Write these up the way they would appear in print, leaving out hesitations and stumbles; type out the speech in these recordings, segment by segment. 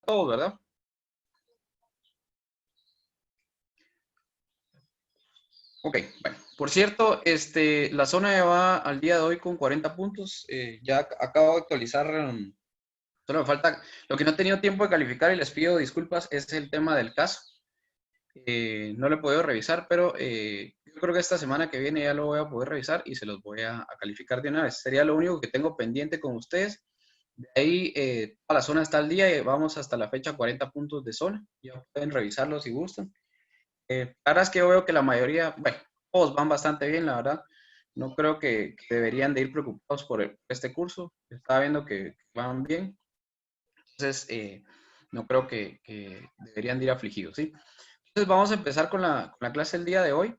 todos, ¿verdad? Ok, bueno. Por cierto, la zona ya va al día de hoy con 40 puntos. Ya acabo de actualizar. Solo me falta, lo que no he tenido tiempo de calificar y les pido disculpas es el tema del caso. No lo he podido revisar, pero yo creo que esta semana que viene ya lo voy a poder revisar y se los voy a calificar de una vez. Sería lo único que tengo pendiente con ustedes. De ahí toda la zona está al día y vamos hasta la fecha 40 puntos de zona. Ya pueden revisarlo si gustan. La verdad es que yo veo que la mayoría, bueno, todos van bastante bien, la verdad. No creo que deberían de ir preocupados por este curso. Estaba viendo que van bien. Entonces, no creo que deberían de ir afligidos, ¿sí? Entonces, vamos a empezar con la clase del día de hoy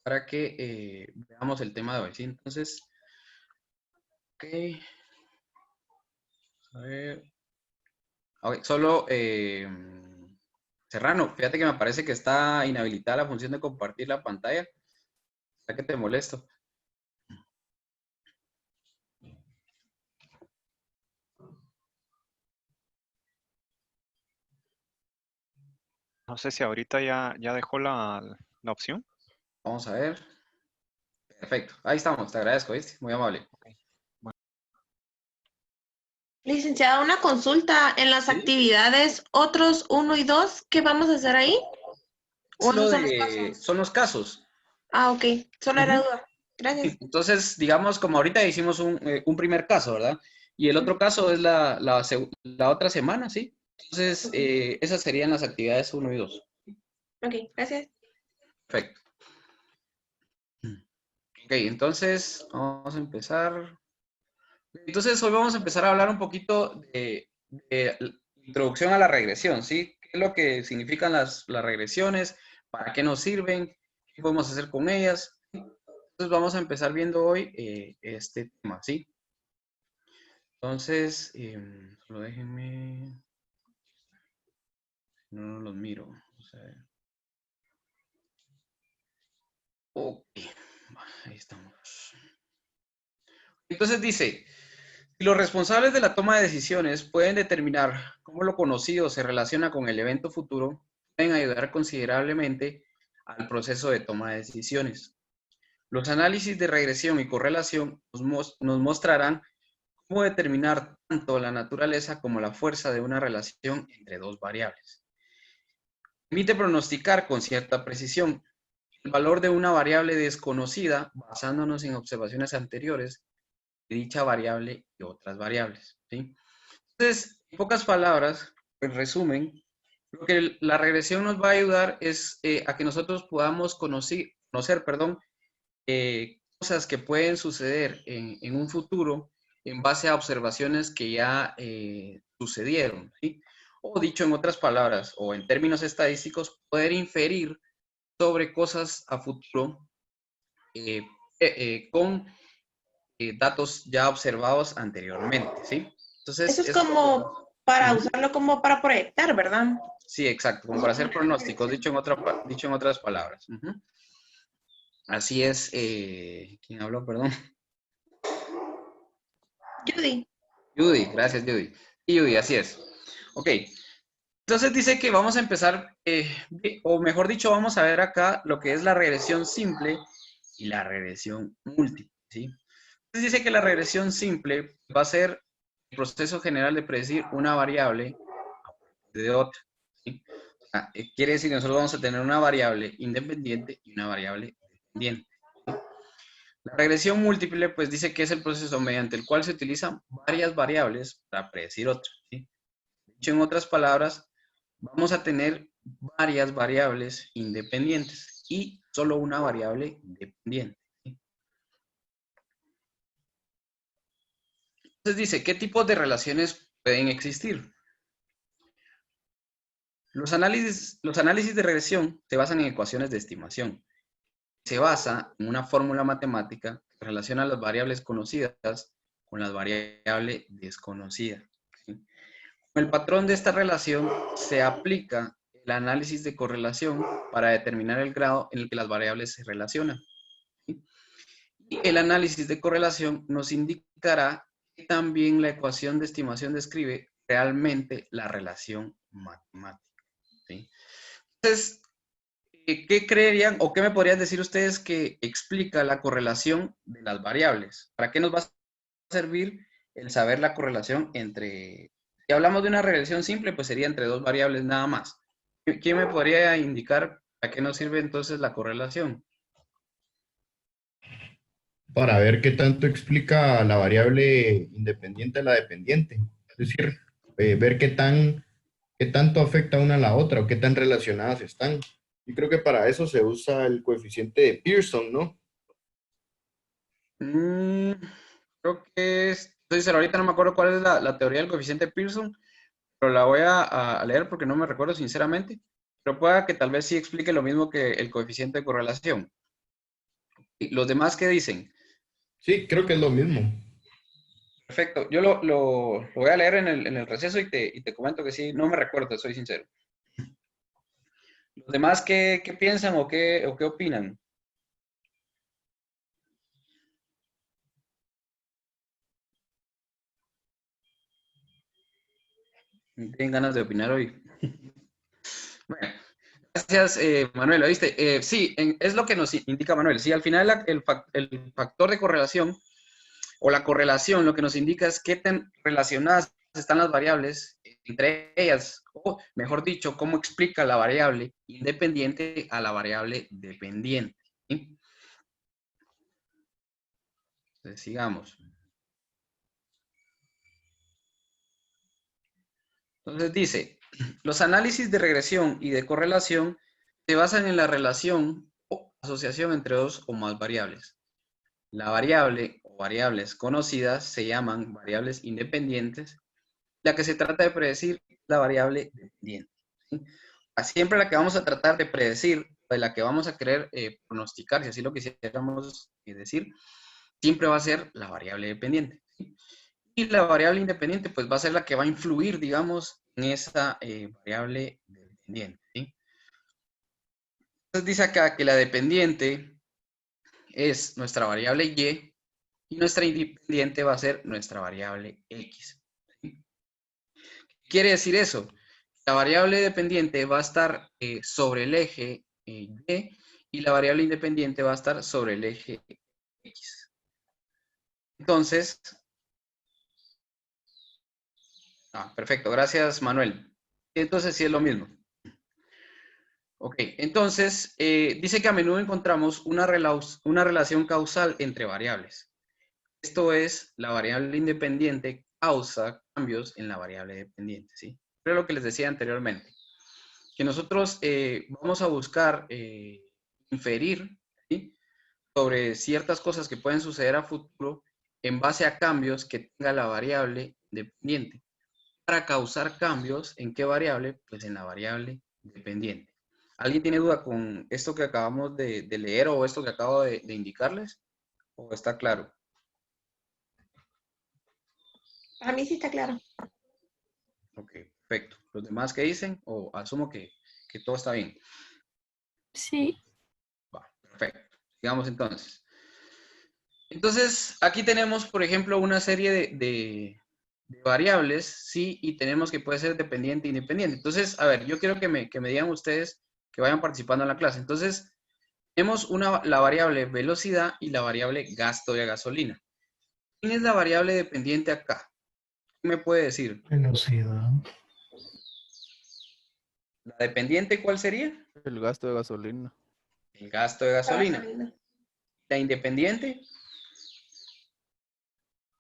para que veamos el tema de hoy, ¿sí? Entonces, ok, a ver. Ok, solo, Serrano, fíjate que me parece que está inhabilitada la función de compartir la pantalla. ¿Será que te molesto? No sé si ahorita ya dejó la opción. Vamos a ver. Perfecto, ahí estamos, te agradezco, ¿viste? Muy amable. Ok, bueno. Licenciada, una consulta en las ¿Sí? actividades otros 1 y 2, ¿qué vamos a hacer ahí? Es ¿O lo esos son los de, casos? son los casos. Ah, ok, solo era Ujú. duda. Gracias. Entonces, digamos, como ahorita hicimos un primer caso, ¿verdad? Y el otro caso es la otra semana, ¿sí? Entonces, esas serían las actividades 1 y 2. Ok, gracias. Perfecto. Ok, entonces, vamos a empezar. Entonces, hoy vamos a empezar a hablar un poquito de introducción a la regresión, ¿sí? ¿Qué es lo que significan las regresiones? ¿Para qué nos sirven? ¿Qué podemos hacer con ellas? Entonces, vamos a empezar viendo hoy este tema, ¿sí? Entonces, solo déjenme, no los miro. Vamos a ver. Ok, ahí estamos. Entonces dice, si los responsables de la toma de decisiones pueden determinar cómo lo conocido se relaciona con el evento futuro, pueden ayudar considerablemente al proceso de toma de decisiones. Los análisis de regresión y correlación nos mostrarán cómo determinar tanto la naturaleza como la fuerza de una relación entre dos variables. Permite pronosticar con cierta precisión el valor de una variable desconocida basándonos en observaciones anteriores de dicha variable y otras variables, ¿sí? Entonces, en pocas palabras, en resumen, lo que la regresión nos va a ayudar es a que nosotros podamos conocer, cosas que pueden suceder en un futuro en base a observaciones que ya sucedieron, ¿sí? O dicho en otras palabras, o en términos estadísticos, poder inferir sobre cosas a futuro con datos ya observados anteriormente, ¿sí? Eso Entonces, es eso es lo que vamos. como para Ujú. usarlo como para proyectar, ¿verdad? Sí, exacto, como para hacer pronósticos, dicho en otras palabras. Ujú. Así es, ¿quién habló? Perdón. Judy. Judy, gracias Judy. Y Judy, así es. Ok, entonces dice que vamos a empezar, o mejor dicho, vamos a ver acá lo que es la regresión simple y la regresión múltiple, ¿sí? Entonces dice que la regresión simple va a ser el proceso general de predecir una variable de otra, ¿sí? O sea, quiere decir que nosotros vamos a tener una variable independiente y una variable dependiente, ¿sí? La regresión múltiple, pues dice que es el proceso mediante el cual se utilizan varias variables para predecir otra, ¿sí? Dicho en otras palabras, vamos a tener varias variables independientes y solo una variable dependiente, ¿sí? Entonces dice, ¿qué tipos de relaciones pueden existir? Los análisis de regresión se basan en ecuaciones de estimación. Se basa en una fórmula matemática que relaciona las variables conocidas con las variables desconocidas, ¿sí? Con el patrón de esta relación se aplica el análisis de correlación para determinar el grado en el que las variables se relacionan, ¿sí? Y el análisis de correlación nos indicará que también la ecuación de estimación describe realmente la relación matemática, ¿sí? Entonces, ¿qué creerían o qué me podrían decir ustedes que explica la correlación de las variables? ¿Para qué nos va a servir el saber la correlación entre, si hablamos de una relación simple, pues sería entre dos variables nada más? ¿Quién me podría indicar para qué nos sirve entonces la correlación? Para ver qué tanto explica la variable independiente a la dependiente. Es decir, ver qué tanto afecta una a la otra o qué tan relacionadas están. Y creo que para eso se usa el coeficiente de Pearson, ¿no? Creo que es, entonces ahorita no me acuerdo cuál es la teoría del coeficiente Pearson, pero la voy a leer porque no me recuerdo sinceramente, pero pueda que tal vez sí explique lo mismo que el coeficiente de correlación. ¿Y los demás qué dicen? Sí, creo que es lo mismo. Perfecto, yo lo voy a leer en el receso y te comento que sí, no me recuerdo, soy sincero. ¿Los demás qué piensan o qué opinan? ¿Tienen ganas de opinar hoy? Bueno, gracias, Manuel. ¿Oíste? Sí, es lo que nos indica Manuel. Sí, al final el factor de correlación o la correlación lo que nos indica es qué tan relacionadas están las variables entre ellas, o mejor dicho, cómo explica la variable independiente a la variable dependiente. ¿Sí? Entonces, sigamos. Entonces dice, los análisis de regresión y de correlación se basan en la relación o asociación entre dos o más variables. La variable o variables conocidas se llaman variables independientes, la que se trata de predecir la variable dependiente. ¿Sí? Siempre la que vamos a tratar de predecir, de la que vamos a querer pronosticar, si así lo quisiéramos decir, siempre va a ser la variable dependiente. ¿Sí? Y la variable independiente, pues va a ser la que va a influir, digamos, en esa variable dependiente. ¿Sí? Entonces dice acá que la dependiente es nuestra variable y nuestra independiente va a ser nuestra variable x. ¿Sí? ¿Qué quiere decir eso? La variable dependiente va a estar sobre el eje y y la variable independiente va a estar sobre el eje x. Entonces, perfecto, gracias Manuel. Entonces sí es lo mismo. Ok, entonces dice que a menudo encontramos una relación causal entre variables. Esto es, la variable independiente causa cambios en la variable dependiente, ¿sí? Pero lo que les decía anteriormente, que nosotros vamos a buscar inferir, ¿sí?, sobre ciertas cosas que pueden suceder a futuro en base a cambios que tenga la variable dependiente, para causar cambios en qué variable, pues en la variable dependiente. ¿Alguien tiene duda con esto que acabamos de leer o esto que acabo de indicarles? ¿O está claro? A mí sí está claro. Ok, perfecto. ¿Los demás qué dicen? O asumo que todo está bien. Sí. Va, perfecto. Sigamos entonces. Entonces, aquí tenemos, por ejemplo, una serie de variables, ¿sí? Y tenemos que puede ser dependiente e independiente. Entonces, a ver, yo quiero que me digan ustedes que vayan participando en la clase. Entonces, tenemos la variable velocidad y la variable gasto de gasolina. ¿Quién es la variable dependiente acá? ¿Qué me puede decir? Velocidad. ¿La dependiente cuál sería? El gasto de gasolina. El gasto de gasolina. ¿La independiente?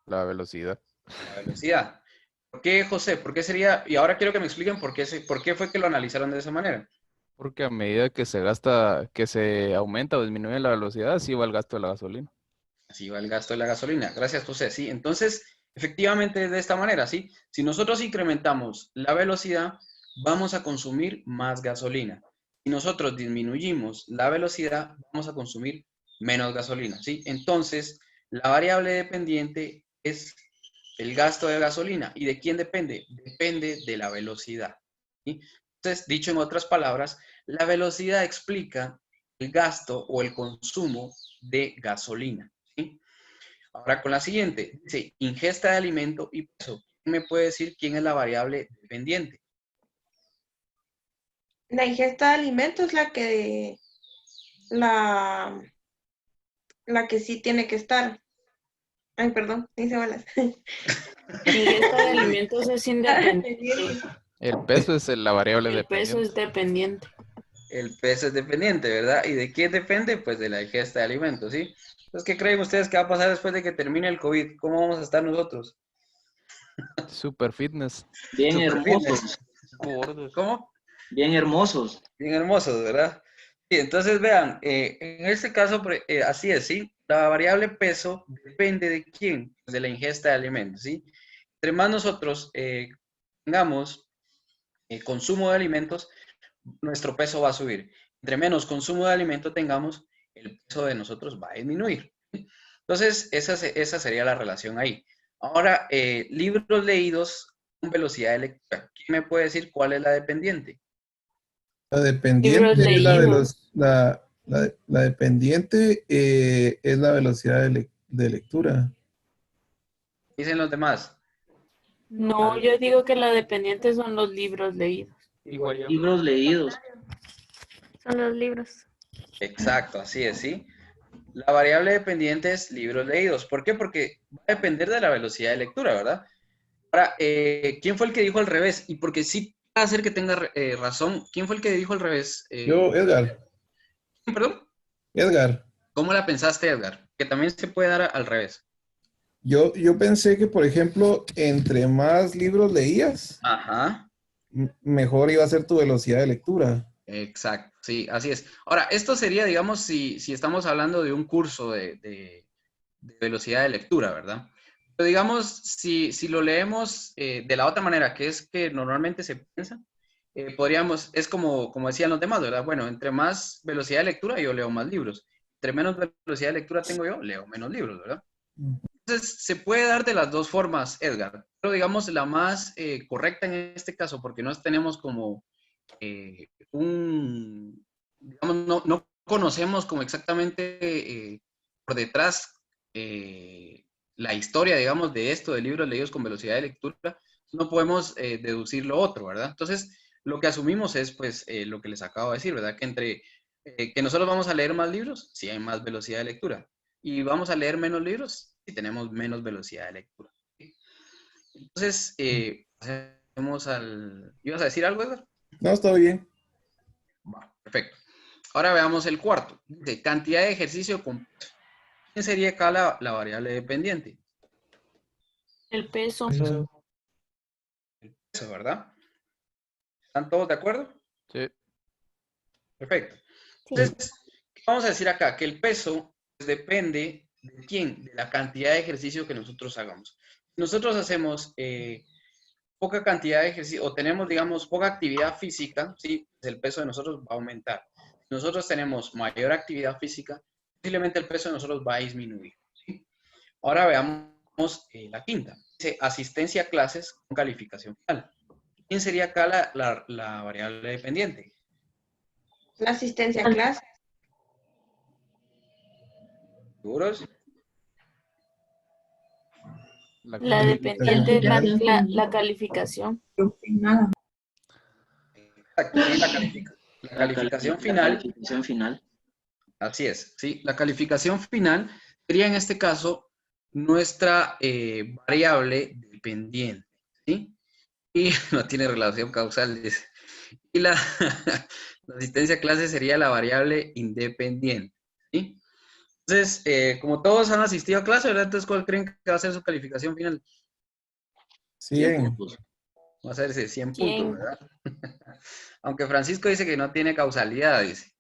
La velocidad. La velocidad. ¿Por qué, José? ¿Por qué sería? Y ahora quiero que me expliquen por qué fue que lo analizaron de esa manera. Porque a medida que se gasta, que se aumenta o disminuye la velocidad, así va el gasto de la gasolina. Así va el gasto de la gasolina. Gracias, José. Sí, entonces, efectivamente, es de esta manera, ¿sí? Si nosotros incrementamos la velocidad, vamos a consumir más gasolina. Si nosotros disminuimos la velocidad, vamos a consumir menos gasolina, ¿sí? Entonces, la variable dependiente es el gasto de gasolina. ¿Y de quién depende? Depende de la velocidad, ¿sí? Entonces, dicho en otras palabras, la velocidad explica el gasto o el consumo de gasolina, ¿sí? Ahora con la siguiente, dice ingesta de alimento y peso. ¿quién me puede decir quién es la variable dependiente? La ingesta de alimentos es la que sí tiene que estar. Ay, perdón, hice bolas. Ingesta de alimentos es independiente. El peso es la variable El peso dependiente. es dependiente. El peso es dependiente, ¿verdad? ¿Y de quién depende? Pues de la ingesta de alimentos, ¿sí? Entonces, ¿qué creen ustedes que va a pasar después de que termine el COVID? ¿Cómo vamos a estar nosotros? Super fitness. Bien Super hermosos, Gordos. ¿Cómo? bien hermosos. Bien hermosos, ¿verdad? Sí, entonces vean, en este caso, así es, ¿sí? La variable peso depende de quién, pues de la ingesta de alimentos, ¿sí? Entre más nosotros tengamos consumo de alimentos, nuestro peso va a subir. Entre menos consumo de alimento tengamos, el peso de nosotros va a disminuir. Entonces, esa sería la relación ahí. Ahora, libros leídos con velocidad de lectura. ¿Quién me puede decir cuál es la dependiente? La Libros dependiente es leídos. la dependiente es la velocidad de lectura. Dicen los demás. No, yo digo que la dependiente son los libros leídos. Igual yo. Libros leídos. Son los libros. Exacto, así es, ¿sí? La variable dependiente es libros leídos. ¿Por qué? Porque va a depender de la velocidad de lectura, ¿verdad? Ahora, ¿quién fue el que dijo al revés? Y porque sí va a ser que tenga razón, ¿quién fue el que dijo al revés? Yo, Edgar, ¿Perdón? Edgar, ¿Cómo la pensaste, Edgar? Que también se puede dar al revés. yo pensé que, por ejemplo, entre más libros leías, Ajá, mejor iba a ser tu velocidad de lectura. exacto, sí, así es. Ahora, esto sería, digamos, si estamos hablando de un curso de velocidad de lectura, ¿verdad? Pero digamos, si lo leemos de la otra manera, que es que normalmente se piensa, podríamos, es como decían los demás, ¿verdad? Bueno, entre más velocidad de lectura, yo leo más libros. Entre menos velocidad de lectura tengo yo, leo menos libros, ¿verdad? Entonces, se puede dar de las dos formas, Edgar, pero digamos la más correcta en este caso, porque no tenemos como digamos, no conocemos como exactamente por detrás la historia, digamos, de esto, de libros leídos con velocidad de lectura, no podemos deducir lo otro, ¿verdad? Entonces, lo que asumimos es, pues, lo que les acabo de decir, ¿verdad? Que entre que nosotros vamos a leer más libros, si hay más velocidad de lectura, y vamos a leer menos libros, si tenemos menos velocidad de lectura. Entonces, pasemos al... ¿Ibas a decir algo, Edgar? No, está bien. Va, perfecto. Ahora veamos el cuarto. Dice, cantidad de ejercicio con peso. ¿Quién sería acá la variable dependiente? El peso. Eso, ¿verdad? ¿Están todos de acuerdo? Sí. Perfecto. Entonces, ¿qué vamos a decir acá? Que el peso pues, depende de quién, de la cantidad de ejercicio que nosotros hagamos. Si nosotros hacemos poca cantidad de ejercicio o tenemos, digamos, poca actividad física, ¿sí? Pues el peso de nosotros va a aumentar. Si nosotros tenemos mayor actividad física, posiblemente el peso de nosotros va a disminuir, ¿sí? Ahora veamos la quinta. Dice asistencia a clases con calificación final. ¿Quién sería acá la variable dependiente? La asistencia a clase. ¿Seguros? La dependiente es la calificación. Exacto, sí, la calificación final. La calificación final. Así es, sí. La calificación final sería en este caso nuestra variable dependiente, ¿sí? Y no tiene relación causal, dice. Y la asistencia a clase sería la variable independiente, ¿sí? Entonces, como todos han asistido a clase, ¿verdad? Entonces, ¿cuál creen que va a ser su calificación final? 100 puntos. Va a ser ese 100 100. puntos, ¿verdad? Aunque Francisco dice que no tiene causalidad, dice.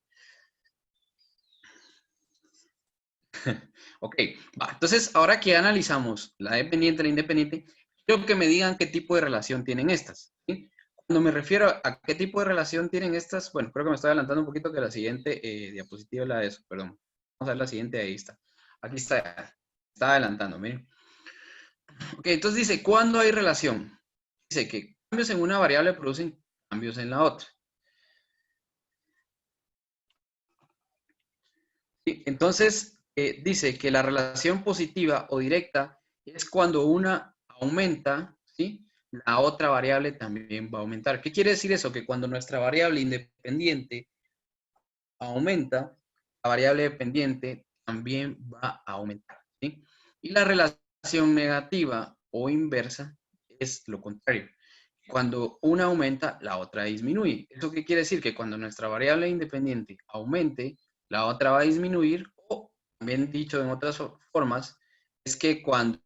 Ok, va. Entonces, ahora que analizamos la dependiente y la independiente, quiero que me digan qué tipo de relación tienen estas, ¿sí? Cuando me refiero a qué tipo de relación tienen estas, bueno, creo que me estoy adelantando un poquito que la siguiente diapositiva es la de eso, perdón. Vamos a ver la siguiente, ahí está. Aquí está adelantando, miren. Ok, entonces dice, ¿cuándo hay relación? Dice que cambios en una variable producen cambios en la otra. Sí, entonces, dice que la relación positiva o directa es cuando una aumenta, ¿sí? La otra variable también va a aumentar. ¿Qué quiere decir eso? Que cuando nuestra variable independiente aumenta, la variable dependiente también va a aumentar, ¿sí? Y la relación negativa o inversa es lo contrario. Cuando una aumenta, la otra disminuye. ¿Eso qué quiere decir? Que cuando nuestra variable independiente aumente, la otra va a disminuir, o también dicho en otras formas, es que cuando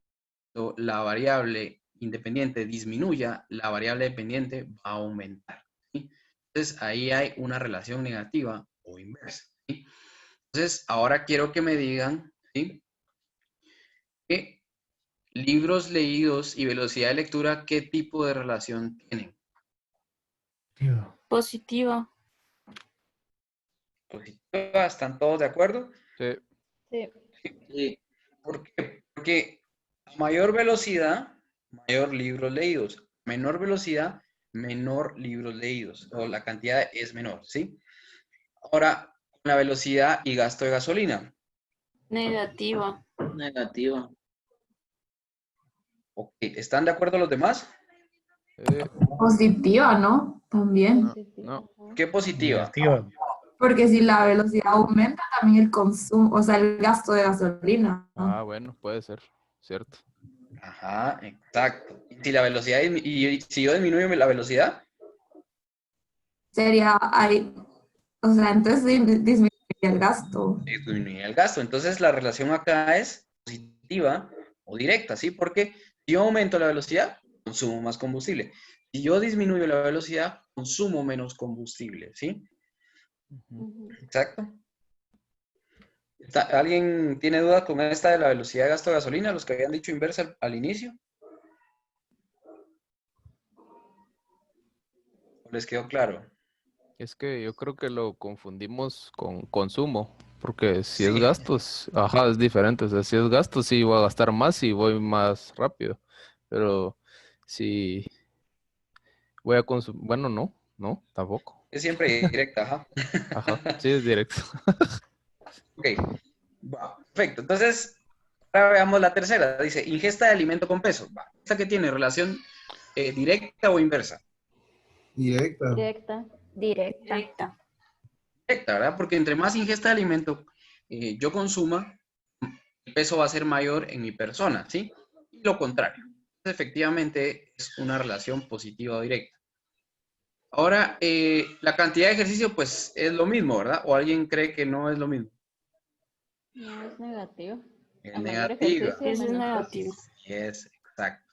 la variable independiente disminuya, la variable dependiente va a aumentar, ¿sí? Entonces, ahí hay una relación negativa o inversa, ¿sí? Entonces, ahora quiero que me digan, ¿sí? ¿Qué libros leídos y velocidad de lectura, qué tipo de relación tienen? Positiva. Positiva, ¿están todos de acuerdo? Sí. Sí. Sí. ¿Por qué? Porque a mayor velocidad, mayor libros leídos. Menor velocidad, menor libros leídos. O la cantidad es menor, ¿sí? Ahora, la velocidad y gasto de gasolina. Negativa. Negativa. Ok, ¿están de acuerdo los demás? Positiva, ¿no? También. No. ¿Qué positiva? Negativa. Porque si la velocidad aumenta, también el consumo, o sea, el gasto de gasolina, ¿no? Ah, bueno, puede ser, cierto. Ajá, exacto. Y si la velocidad y si yo disminuyo la velocidad, Sería ahí, o sea, entonces disminuiría el gasto. disminuye el gasto. Entonces la relación acá es positiva o directa, ¿sí? Porque si yo aumento la velocidad, consumo más combustible. Si yo disminuyo la velocidad, consumo menos combustible, ¿sí? Exacto. ¿Alguien tiene duda con esta de la velocidad de gasto de gasolina? Los que habían dicho inversa al inicio. ¿O les quedó claro? Es que yo creo que lo confundimos con consumo, porque si es Sí. gastos, ajá, es diferente. O sea, si es gastos, sí voy a gastar más y voy más rápido. Pero si voy a consumir, bueno, no, tampoco. Es siempre directa, ajá. Ajá, sí es directo. Ok, va, perfecto. Entonces, ahora veamos la tercera. Dice, ingesta de alimento con peso. Va. ¿Esta qué tiene? ¿Relación directa o inversa? Directa. Directa. Directa. Directa, ¿verdad? Porque entre más ingesta de alimento yo consuma, el peso va a ser mayor en mi persona, ¿sí? Y lo contrario. Entonces, efectivamente, es una relación positiva o directa. Ahora, la cantidad de ejercicio, pues, es lo mismo, ¿verdad? ¿O alguien cree que no es lo mismo? No es negativo. Es A mayor negativa. ejercicio, Ese es menos negativo. Es exacto.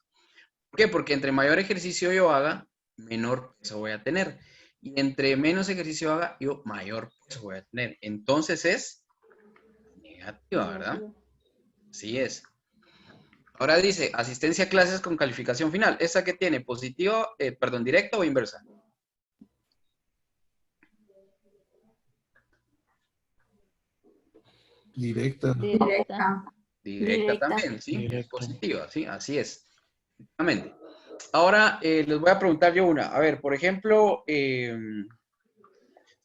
¿Por qué? Porque entre mayor ejercicio yo haga, menor peso voy a tener. Y entre menos ejercicio haga, yo mayor peso voy a tener. Entonces es negativa, ¿verdad? Así es. Ahora dice, asistencia a clases con calificación final. ¿Esa qué tiene? ¿Positiva, directa o inversa? Directa. Directa. Directa también, ¿sí? Es Directa. positiva, ¿sí? Así es. Exactamente. Ahora les voy a preguntar yo una. A ver, por ejemplo,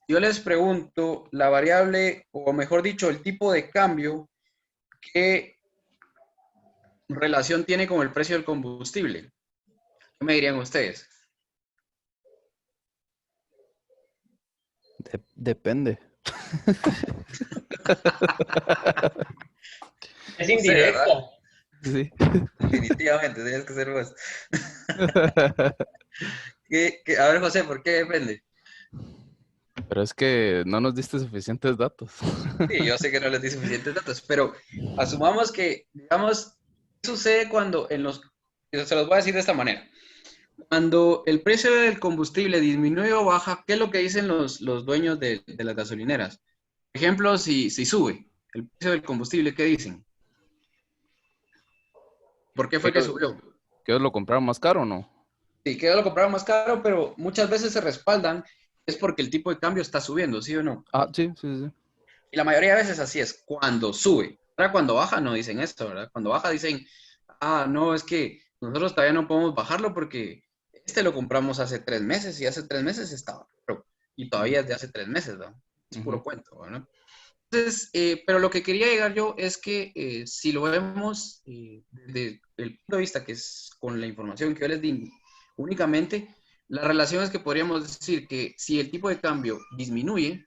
yo les pregunto la variable, o mejor dicho, el tipo de cambio, ¿qué relación tiene con el precio del combustible? ¿Qué me dirían ustedes? Depende. Es No sé, indirecta. ¿verdad? Sí. Definitivamente, tienes que ser vos. A ver, José, ¿por qué depende? Pero es que no nos diste suficientes datos. Sí, yo sé que no les di suficientes datos, pero asumamos que, digamos, ¿qué sucede cuando se los voy a decir de esta manera? Cuando el precio del combustible disminuye o baja, ¿qué es lo que dicen los dueños de las gasolineras? Por ejemplo, si sube el precio del combustible, ¿qué dicen? ¿Por qué fue que subió? ¿Que lo compraron más caro o no? Sí, que lo compraron más caro, pero muchas veces se respaldan, es porque el tipo de cambio está subiendo, ¿sí o no? Ah, sí. Y la mayoría de veces así es, cuando sube. Ahora cuando baja no dicen esto, ¿verdad? Cuando baja dicen, no, es que nosotros todavía no podemos bajarlo porque este lo compramos hace 3 meses y hace 3 meses estaba caro. Y todavía es de hace 3 meses, ¿no? Es puro cuento, ¿no? Entonces, pero lo que quería llegar yo es que si lo vemos desde el punto de vista que es con la información que yo les di únicamente, la relación es que podríamos decir que si el tipo de cambio disminuye,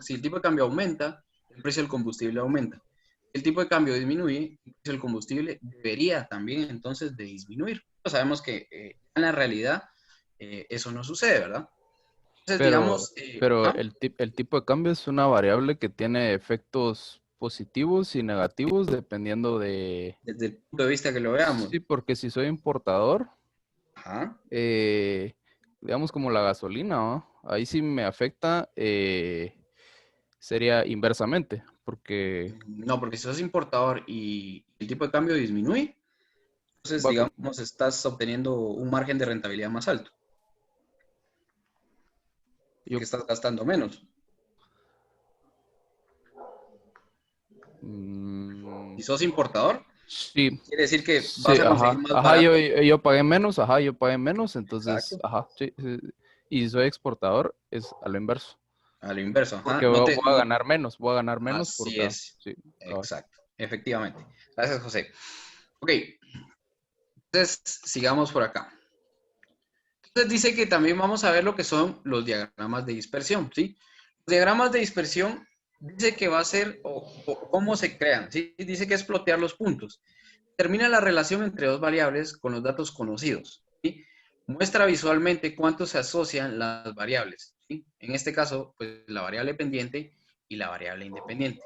si el tipo de cambio aumenta, el precio del combustible aumenta. Si el tipo de cambio disminuye, el precio del combustible debería también entonces de disminuir. Pero sabemos que en la realidad eso no sucede, ¿verdad? Entonces, Pero, digamos... pero el tipo de cambio es una variable que tiene efectos positivos y negativos dependiendo de... desde el punto de vista que lo veamos. Sí, porque si soy importador, Ajá. digamos como la gasolina, ¿no? Ahí sí me afecta, sería inversamente, porque No, porque si sos importador y el tipo de cambio disminuye, entonces, digamos, estás obteniendo un margen de rentabilidad más alto. Que estás gastando menos. Si sos importador, sí, quiere decir que sí, vas a conseguir más barato. yo pagué menos, entonces, Exacto. sí, sí. Y si soy exportador, es a lo inverso. A lo inverso, ajá. Porque voy a ganar menos, por Así cada... es. Sí, Exacto, efectivamente. Gracias, José. Ok, entonces sigamos por acá. Entonces dice que también vamos a ver lo que son los diagramas de dispersión, ¿sí? Los diagramas de dispersión dice que va a ser, o cómo se crean, ¿sí? Dice que es plotear los puntos. Determina la relación entre dos variables con los datos conocidos, ¿sí? Muestra visualmente cuánto se asocian las variables, ¿sí? En este caso, pues la variable pendiente y la variable independiente.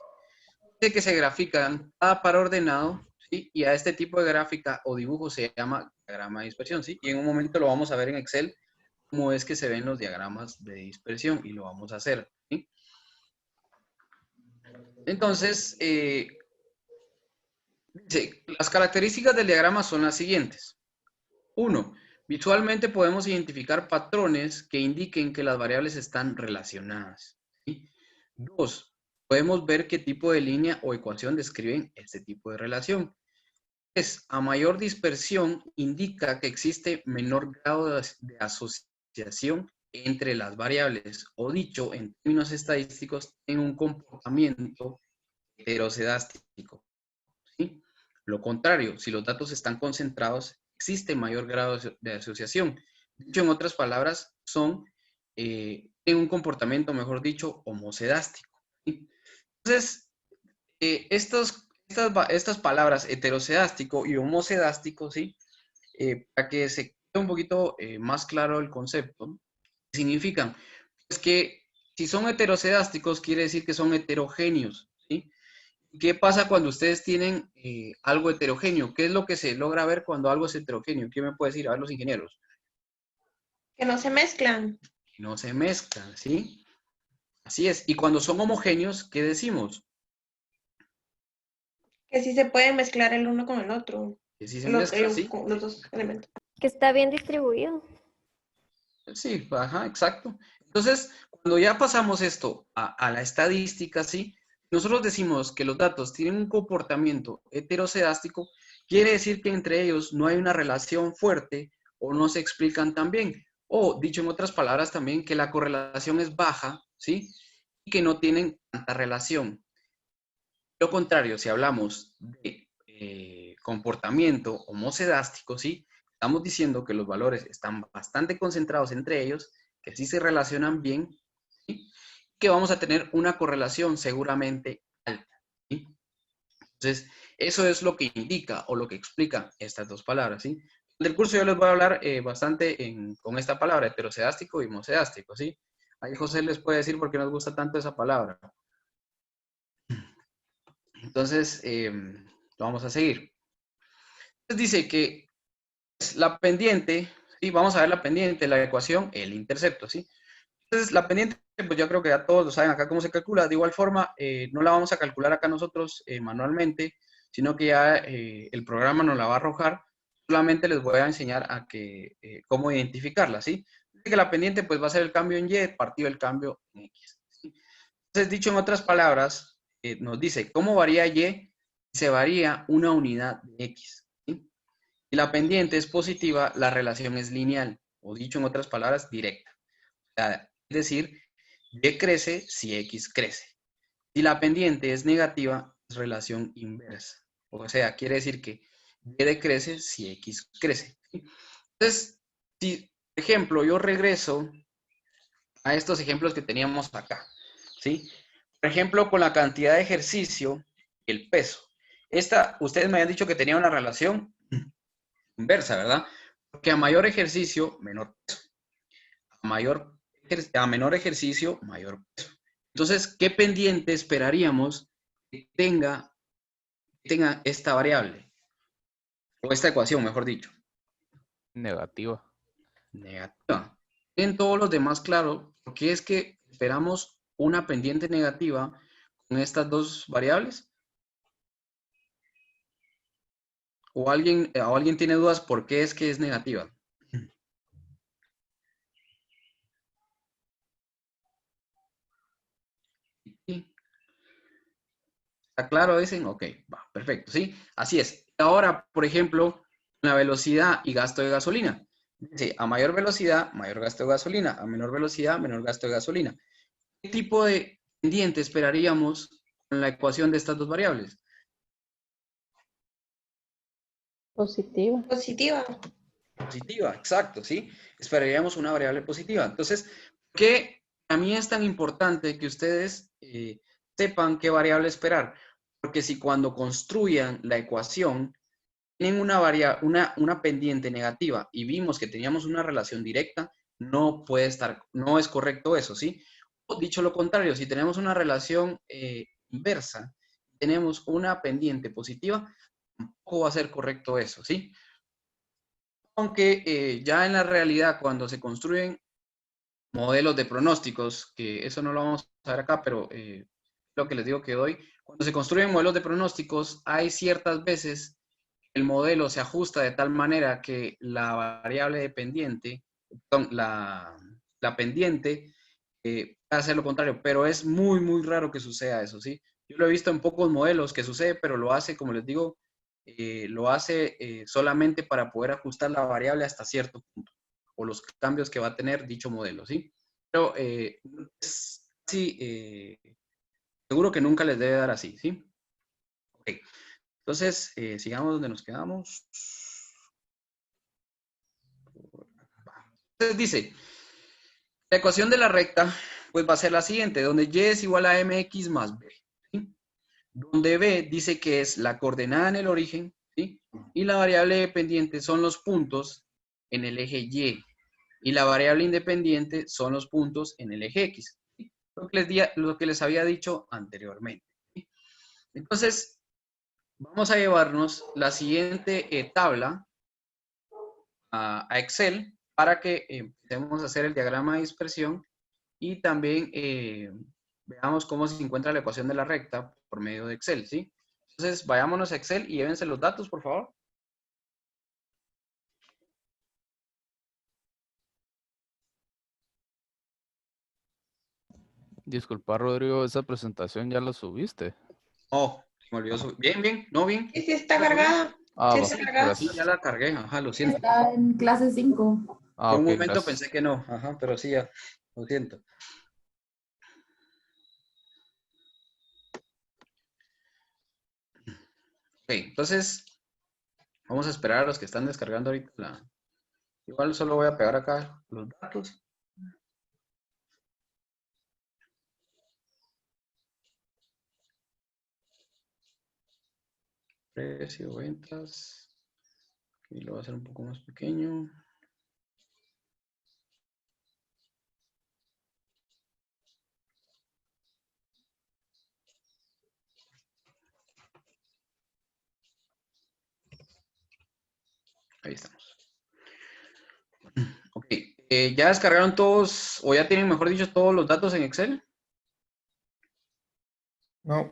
Dice que se grafican cada par ordenado, ¿sí? Y a este tipo de gráfica o dibujo se llama diagrama de dispersión, ¿sí? Y en un momento lo vamos a ver en Excel, cómo es que se ven los diagramas de dispersión y lo vamos a hacer, ¿sí? Entonces, dice, las características del diagrama son las siguientes. 1. Visualmente podemos identificar patrones que indiquen que las variables están relacionadas, ¿sí? 2. Podemos ver qué tipo de línea o ecuación describen este tipo de relación. 3. A mayor dispersión indica que existe menor grado de asociación entre las variables, o dicho en términos estadísticos, en un comportamiento heterocedástico, ¿sí? Lo contrario, si los datos están concentrados, existe mayor grado de asociación. Dicho en otras palabras, son en un comportamiento, mejor dicho, homocedástico, ¿sí? Entonces, estas palabras heterocedástico y homocedástico, ¿sí? Para que se quede un poquito más claro el concepto, significan pues, que si son heterocedásticos, quiere decir que son heterogéneos, ¿sí? ¿Qué pasa cuando ustedes tienen algo heterogéneo? ¿Qué es lo que se logra ver cuando algo es heterogéneo? ¿Quién me puede decir? A ver, los ingenieros. Que no se mezclan. No se mezclan, ¿sí? Así es. Y cuando son homogéneos, ¿qué decimos? Que sí se pueden mezclar el uno con el otro. Que sí se mezclan, ¿sí? Los dos elementos. Que está bien distribuido. Sí, ajá, exacto. Entonces, cuando ya pasamos esto a la estadística, ¿sí? Nosotros decimos que los datos tienen un comportamiento heterocedástico, quiere decir que entre ellos no hay una relación fuerte o no se explican tan bien. O, dicho en otras palabras también, que la correlación es baja, ¿sí? Y que no tienen tanta relación. Lo contrario, si hablamos de comportamiento homocedástico, ¿sí? Estamos diciendo que los valores están bastante concentrados entre ellos, que sí se relacionan bien, ¿sí? Que vamos a tener una correlación seguramente alta, ¿sí? Entonces, eso es lo que indica o lo que explica estas dos palabras, ¿sí? Del curso yo les voy a hablar bastante con esta palabra, heterocedástico y homocedástico, ¿sí? Ahí José les puede decir por qué nos gusta tanto esa palabra. Entonces, lo vamos a seguir. Entonces dice que la pendiente, ¿sí? Vamos a ver la pendiente, la ecuación, el intercepto, ¿sí? Entonces, la pendiente, pues yo creo que ya todos lo saben acá cómo se calcula. De igual forma, no la vamos a calcular acá nosotros manualmente, sino que ya el programa nos la va a arrojar. Solamente les voy a enseñar a que, cómo identificarla, ¿sí? Que la pendiente, pues va a ser el cambio en Y partido el cambio en X, ¿sí? Entonces, dicho en otras palabras, nos dice, ¿cómo varía Y? Se varía una unidad de X, ¿sí? Si la pendiente es positiva, la relación es lineal, o dicho en otras palabras, directa. O sea, es decir, Y crece si X crece. Si la pendiente es negativa, es relación inversa. O sea, quiere decir que Y decrece si X crece. ¿Sí? Entonces, si, por ejemplo, yo regreso a estos ejemplos que teníamos acá, ¿sí? Por ejemplo, con la cantidad de ejercicio y el peso. Ustedes me habían dicho que tenía una relación inversa, ¿verdad? Porque a mayor ejercicio, menor peso. A menor ejercicio, mayor peso. Entonces, ¿qué pendiente esperaríamos que tenga esta variable? O esta ecuación, mejor dicho. Negativa. Negativa. En todos los demás, claro, porque es que esperamos una pendiente negativa con estas dos variables. ¿O alguien tiene dudas por qué es que es negativa? ¿Sí? ¿Está claro? Dicen, ok, va, perfecto, ¿sí? Así es. Ahora, por ejemplo, la velocidad y gasto de gasolina. Dice, a mayor velocidad, mayor gasto de gasolina. A menor velocidad, menor gasto de gasolina. ¿Qué tipo de pendiente esperaríamos con la ecuación de estas dos variables? Positiva. Positiva. Positiva, exacto, ¿sí? Esperaríamos una variable positiva. Entonces, ¿por qué a mí es tan importante que ustedes sepan qué variable esperar? Porque si cuando construyan la ecuación tienen una pendiente negativa y vimos que teníamos una relación directa, no puede estar, no es correcto eso, ¿sí? O dicho lo contrario, si tenemos una relación inversa, tenemos una pendiente positiva, tampoco va a ser correcto eso, ¿sí? Aunque ya en la realidad, cuando se construyen modelos de pronósticos, que eso no lo vamos a ver acá, pero lo que les digo que doy, cuando se construyen modelos de pronósticos, hay ciertas veces el modelo se ajusta de tal manera que la variable dependiente, perdón, la pendiente, hace lo contrario, pero es muy, muy raro que suceda eso, ¿sí? Yo lo he visto en pocos modelos que sucede, pero lo hace, como les digo, lo hace solamente para poder ajustar la variable hasta cierto punto, o los cambios que va a tener dicho modelo, ¿sí? Pero es sí, seguro que nunca les debe dar así, ¿sí? Ok. Entonces, sigamos donde nos quedamos. Entonces dice, la ecuación de la recta, pues va a ser la siguiente, donde y es igual a mx más b, ¿sí? Donde b dice que es la coordenada en el origen, ¿sí? Y la variable dependiente son los puntos en el eje y la variable independiente son los puntos en el eje x, ¿sí? Lo que les había dicho anteriormente, ¿sí? Entonces, vamos a llevarnos la siguiente tabla a Excel para que empecemos a hacer el diagrama de dispersión y también veamos cómo se encuentra la ecuación de la recta por medio de Excel, ¿sí? Entonces, vayámonos a Excel y llévense los datos, por favor. Disculpa, Rodrigo, esa presentación ya la subiste. Oh, me olvidó subir. Bien, bien, no bien. Y si está cargada. Ah, Sí va, está cargada. Sí, ya gracias. la cargué, ajá, lo siento. Está en clase 5. Ah, Por un ok, momento gracias. pensé que no, ajá, pero sí, ya, lo siento. Ok, entonces, vamos a esperar a los que están descargando ahorita Igual solo voy a pegar acá los datos. Precio, ventas. Y lo voy a hacer un poco más pequeño. Ahí estamos. Ok. ¿Ya descargaron todos, o ya tienen, mejor dicho, todos los datos en Excel? No.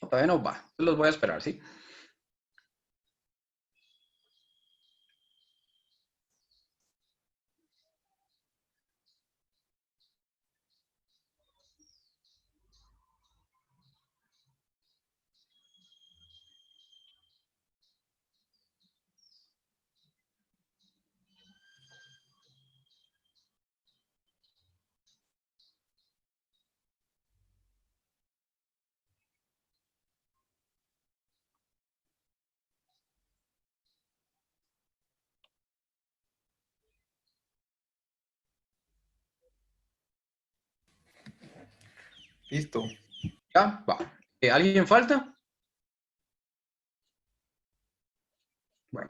Todavía no va. Los voy a esperar, ¿sí? Listo. Ya, va. ¿Alguien falta? Bueno,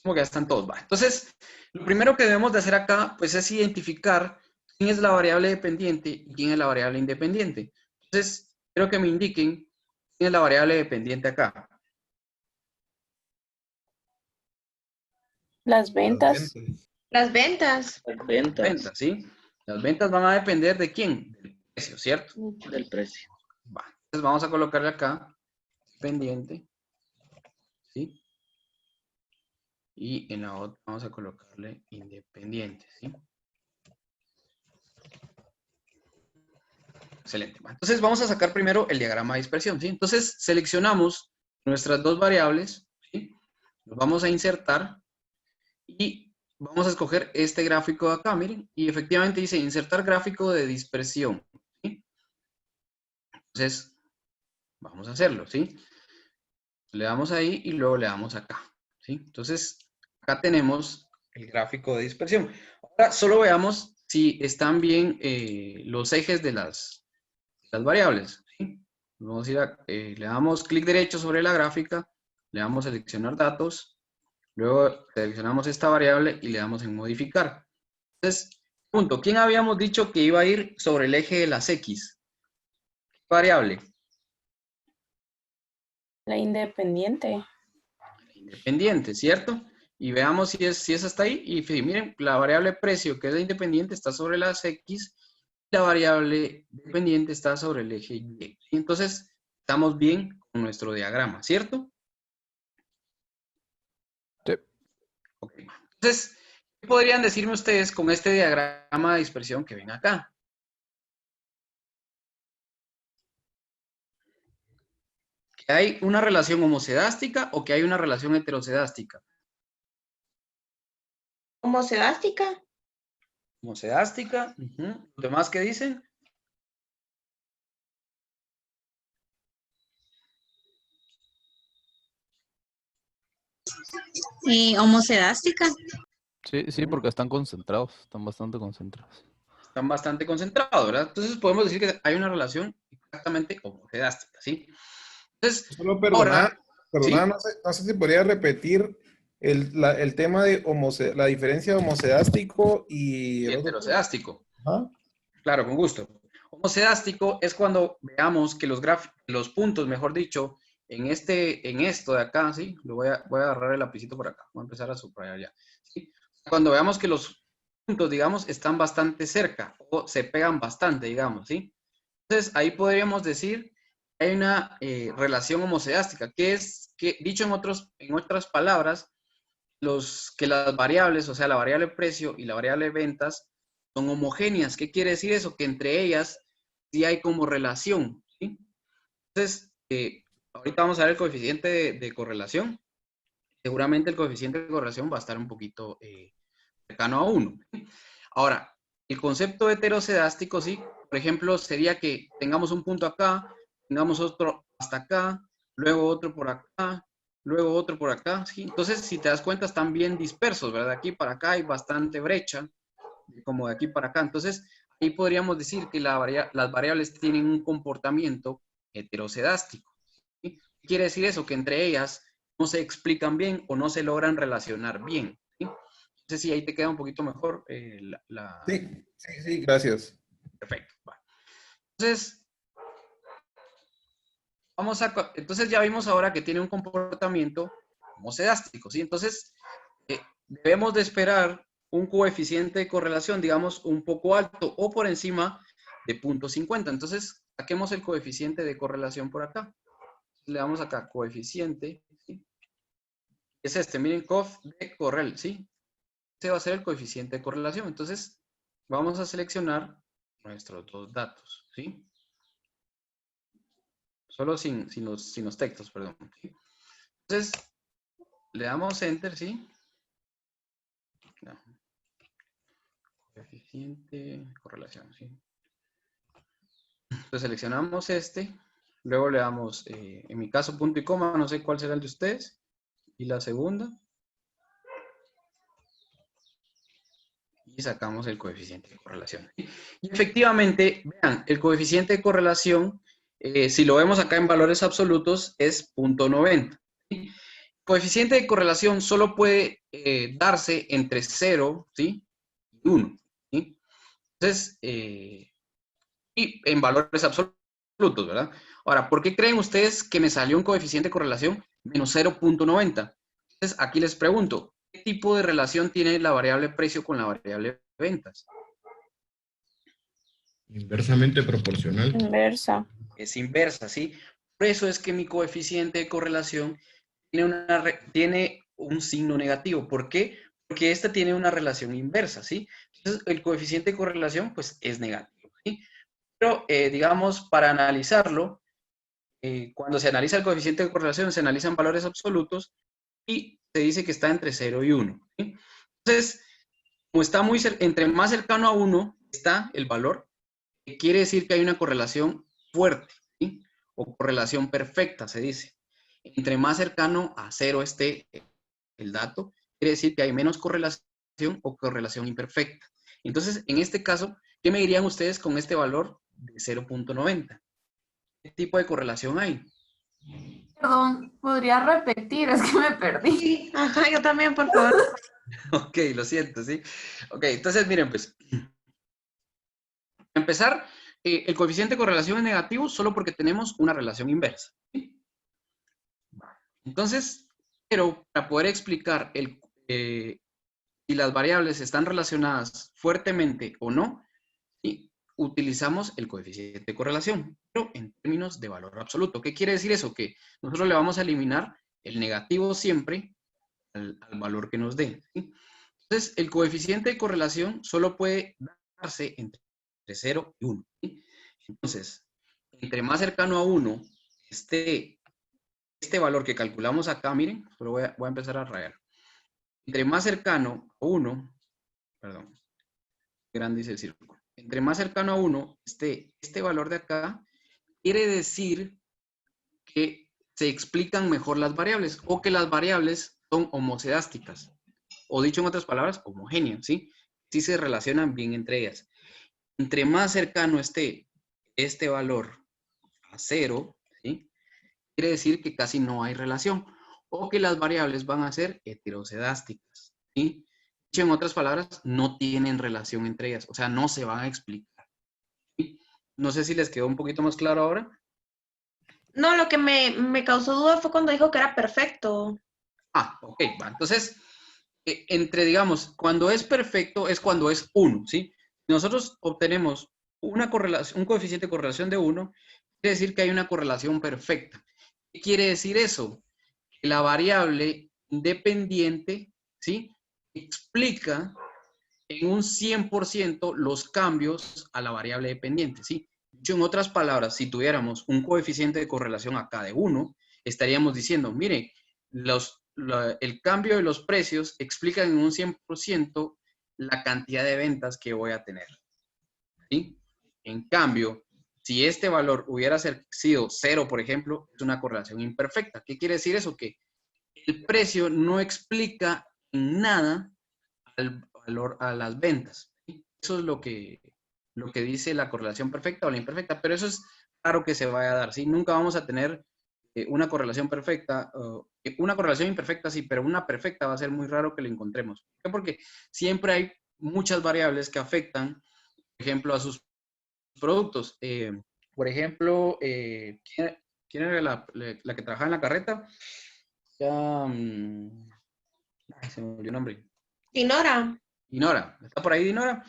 como que ya están todos, va. Entonces, lo primero que debemos de hacer acá, pues es identificar quién es la variable dependiente y quién es la variable independiente. Entonces, quiero que me indiquen quién es la variable dependiente acá. Las ventas. Las ventas. Las ventas. Ventas, ¿sí? Las ventas van a depender de quién, del precio, ¿cierto? Del precio. Va. Entonces vamos a colocarle acá dependiente, ¿sí? Y en la otra vamos a colocarle independiente, ¿sí? Excelente. Entonces vamos a sacar primero el diagrama de dispersión, ¿sí? Entonces seleccionamos nuestras dos variables, ¿sí? Los vamos a insertar y vamos a escoger este gráfico de acá, miren, y efectivamente dice insertar gráfico de dispersión, ¿sí? Entonces vamos a hacerlo, ¿sí? Le damos ahí y luego le damos acá, ¿sí? Entonces acá tenemos el gráfico de dispersión. Ahora solo veamos si están bien los ejes de las variables, ¿sí? Vamos a ir le damos clic derecho sobre la gráfica, le damos seleccionar datos, luego seleccionamos esta variable y le damos en modificar. Entonces, punto, ¿quién habíamos dicho que iba a ir sobre el eje de las X? ¿Qué variable? La independiente. Independiente, ¿cierto? Y veamos si esa está ahí. Y miren, la variable precio, que es la independiente, está sobre las X. La variable dependiente está sobre el eje Y. Entonces, estamos bien con nuestro diagrama, ¿cierto? Sí. Ok. Entonces, ¿qué podrían decirme ustedes con este diagrama de dispersión que ven acá? ¿Que hay una relación homocedástica o que hay una relación heterocedástica? Homocedástica. Homocedástica. ¿Los demás qué dicen? Homocedástica. Sí, porque están concentrados, están bastante concentrados. Están bastante concentrados, ¿verdad? Entonces podemos decir que hay una relación exactamente homocedástica, ¿sí? Entonces, Solo perdona, ¿sí? no sé si podría repetir el tema de la diferencia de homocedástico y el otro. Heterocedástico. Ajá. Claro, con gusto. Homocedástico es cuando veamos que los puntos, mejor dicho, en esto de acá, ¿sí? Voy a agarrar el lapicito por acá. Voy a empezar a subrayar ya. ¿Sí? Cuando veamos que los puntos, digamos, están bastante cerca o se pegan bastante, digamos, ¿sí? Entonces, ahí podríamos decir que hay una relación homocedástica, que es, que dicho en otras palabras, que las variables, o sea, la variable precio y la variable ventas, son homogéneas. ¿Qué quiere decir eso? Que entre ellas sí hay como relación, ¿sí? Entonces, ahorita vamos a ver el coeficiente de correlación. Seguramente el coeficiente de correlación va a estar un poquito cercano a 1. Ahora, el concepto heterocedástico, sí, por ejemplo, sería que tengamos un punto acá, tengamos otro hasta acá, luego otro por acá, luego otro por acá, ¿sí? Entonces, si te das cuenta, están bien dispersos, ¿verdad? De aquí para acá hay bastante brecha, como de aquí para acá. Entonces, ahí podríamos decir que las variables tienen un comportamiento heterocedástico, ¿sí? ¿Qué quiere decir eso? Que entre ellas no se explican bien o no se logran relacionar bien, ¿sí? No sé si ahí te queda un poquito mejor Sí, gracias. Perfecto. Va. Entonces, entonces ya vimos ahora que tiene un comportamiento homocedástico, ¿sí? Entonces, debemos de esperar un coeficiente de correlación, digamos, un poco alto o por encima de 0.50. Entonces, saquemos el coeficiente de correlación por acá. Le damos acá, coeficiente, ¿sí? Es este, miren, cof de correl, ¿sí? Este va a ser el coeficiente de correlación. Entonces, vamos a seleccionar nuestros dos datos, ¿sí? Solo sin los textos, perdón. ¿Sí? Entonces, le damos Enter, ¿sí? No. Coeficiente, correlación, ¿sí? Entonces seleccionamos este, luego le damos, en mi caso, punto y coma, no sé cuál será el de ustedes, y la segunda. y sacamos el coeficiente de correlación. Y efectivamente, vean, el coeficiente de correlación, si lo vemos acá en valores absolutos, es 0.90. ¿Sí? Coeficiente de correlación solo puede darse entre 0, ¿sí? y 1. ¿Sí? Entonces, y en valores absolutos, ¿verdad? Ahora, ¿por qué creen ustedes que me salió un coeficiente de correlación menos 0.90? Entonces, aquí les pregunto, ¿qué tipo de relación tiene la variable precio con la variable ventas? Inversamente proporcional. Inversa. Es inversa, ¿sí? Por eso es que mi coeficiente de correlación tiene un signo negativo. ¿Por qué? Porque esta tiene una relación inversa, ¿sí? Entonces, el coeficiente de correlación, pues, es negativo, ¿sí? Pero, digamos, para analizarlo, cuando se analiza el coeficiente de correlación, se analizan valores absolutos y se dice que está entre 0 y 1, ¿sí? Entonces, como está entre más cercano a 1 está el valor, quiere decir que hay una correlación fuerte, ¿sí? O correlación perfecta, se dice. Entre más cercano a 0 esté el dato, quiere decir que hay menos correlación o correlación imperfecta. Entonces, en este caso, ¿qué me dirían ustedes con este valor de 0.90? ¿Qué tipo de correlación hay? Perdón, ¿podría repetir? Es que me perdí. Sí, ajá, yo también, por favor. Ok, lo siento, ¿sí? Ok, entonces miren, pues, para empezar, el coeficiente de correlación es negativo solo porque tenemos una relación inversa, ¿sí? Entonces, pero para poder explicar si las variables están relacionadas fuertemente o no, ¿sí? Utilizamos el coeficiente de correlación, pero en términos de valor absoluto. ¿Qué quiere decir eso? Que nosotros le vamos a eliminar el negativo siempre al valor que nos dé, ¿sí? Entonces, el coeficiente de correlación solo puede darse entre 0 y 1, ¿sí? Entonces, entre más cercano a 1 esté este valor que calculamos acá, miren, pero voy a empezar a rayar. Entre más cercano a 1, perdón, grande dice el círculo. Entre más cercano a 1 esté este valor de acá, quiere decir que se explican mejor las variables o que las variables son homocedásticas. O dicho en otras palabras, homogéneas, ¿sí? Sí se relacionan bien entre ellas. Entre más cercano esté este valor a 0, ¿sí? Quiere decir que casi no hay relación o que las variables van a ser heterocedásticas, ¿sí? Dicho en otras palabras, no tienen relación entre ellas, o sea, no se van a explicar, ¿sí? No sé si les quedó un poquito más claro ahora. No, lo que me causó duda fue cuando dijo que era perfecto. Ah, ok, va. Entonces, digamos, cuando es perfecto es cuando es 1, ¿sí? Nosotros obtenemos una correlación, un coeficiente de correlación de 1, quiere decir que hay una correlación perfecta. ¿Qué quiere decir eso? Que la variable independiente, ¿sí? Explica en un 100% los cambios a la variable dependiente, ¿sí? Dicho en otras palabras, si tuviéramos un coeficiente de correlación acá de 1, estaríamos diciendo, mire, el cambio de los precios explica en un 100% la cantidad de ventas que voy a tener, ¿sí? En cambio, si este valor hubiera sido 0, por ejemplo, es una correlación imperfecta. ¿Qué quiere decir eso? Que el precio no explica en nada al valor a las ventas, ¿sí? Eso es lo que dice la correlación perfecta o la imperfecta, pero eso es raro que se vaya a dar, ¿sí? Nunca vamos a tener una correlación perfecta, una correlación imperfecta sí, pero una perfecta va a ser muy raro que la encontremos. ¿Por qué? Porque siempre hay muchas variables que afectan, por ejemplo, a sus productos. Por ejemplo, ¿quién era la que trabajaba en la carreta? Ya, se me olvidó el nombre. Dinora. Dinora. ¿Está por ahí Dinora?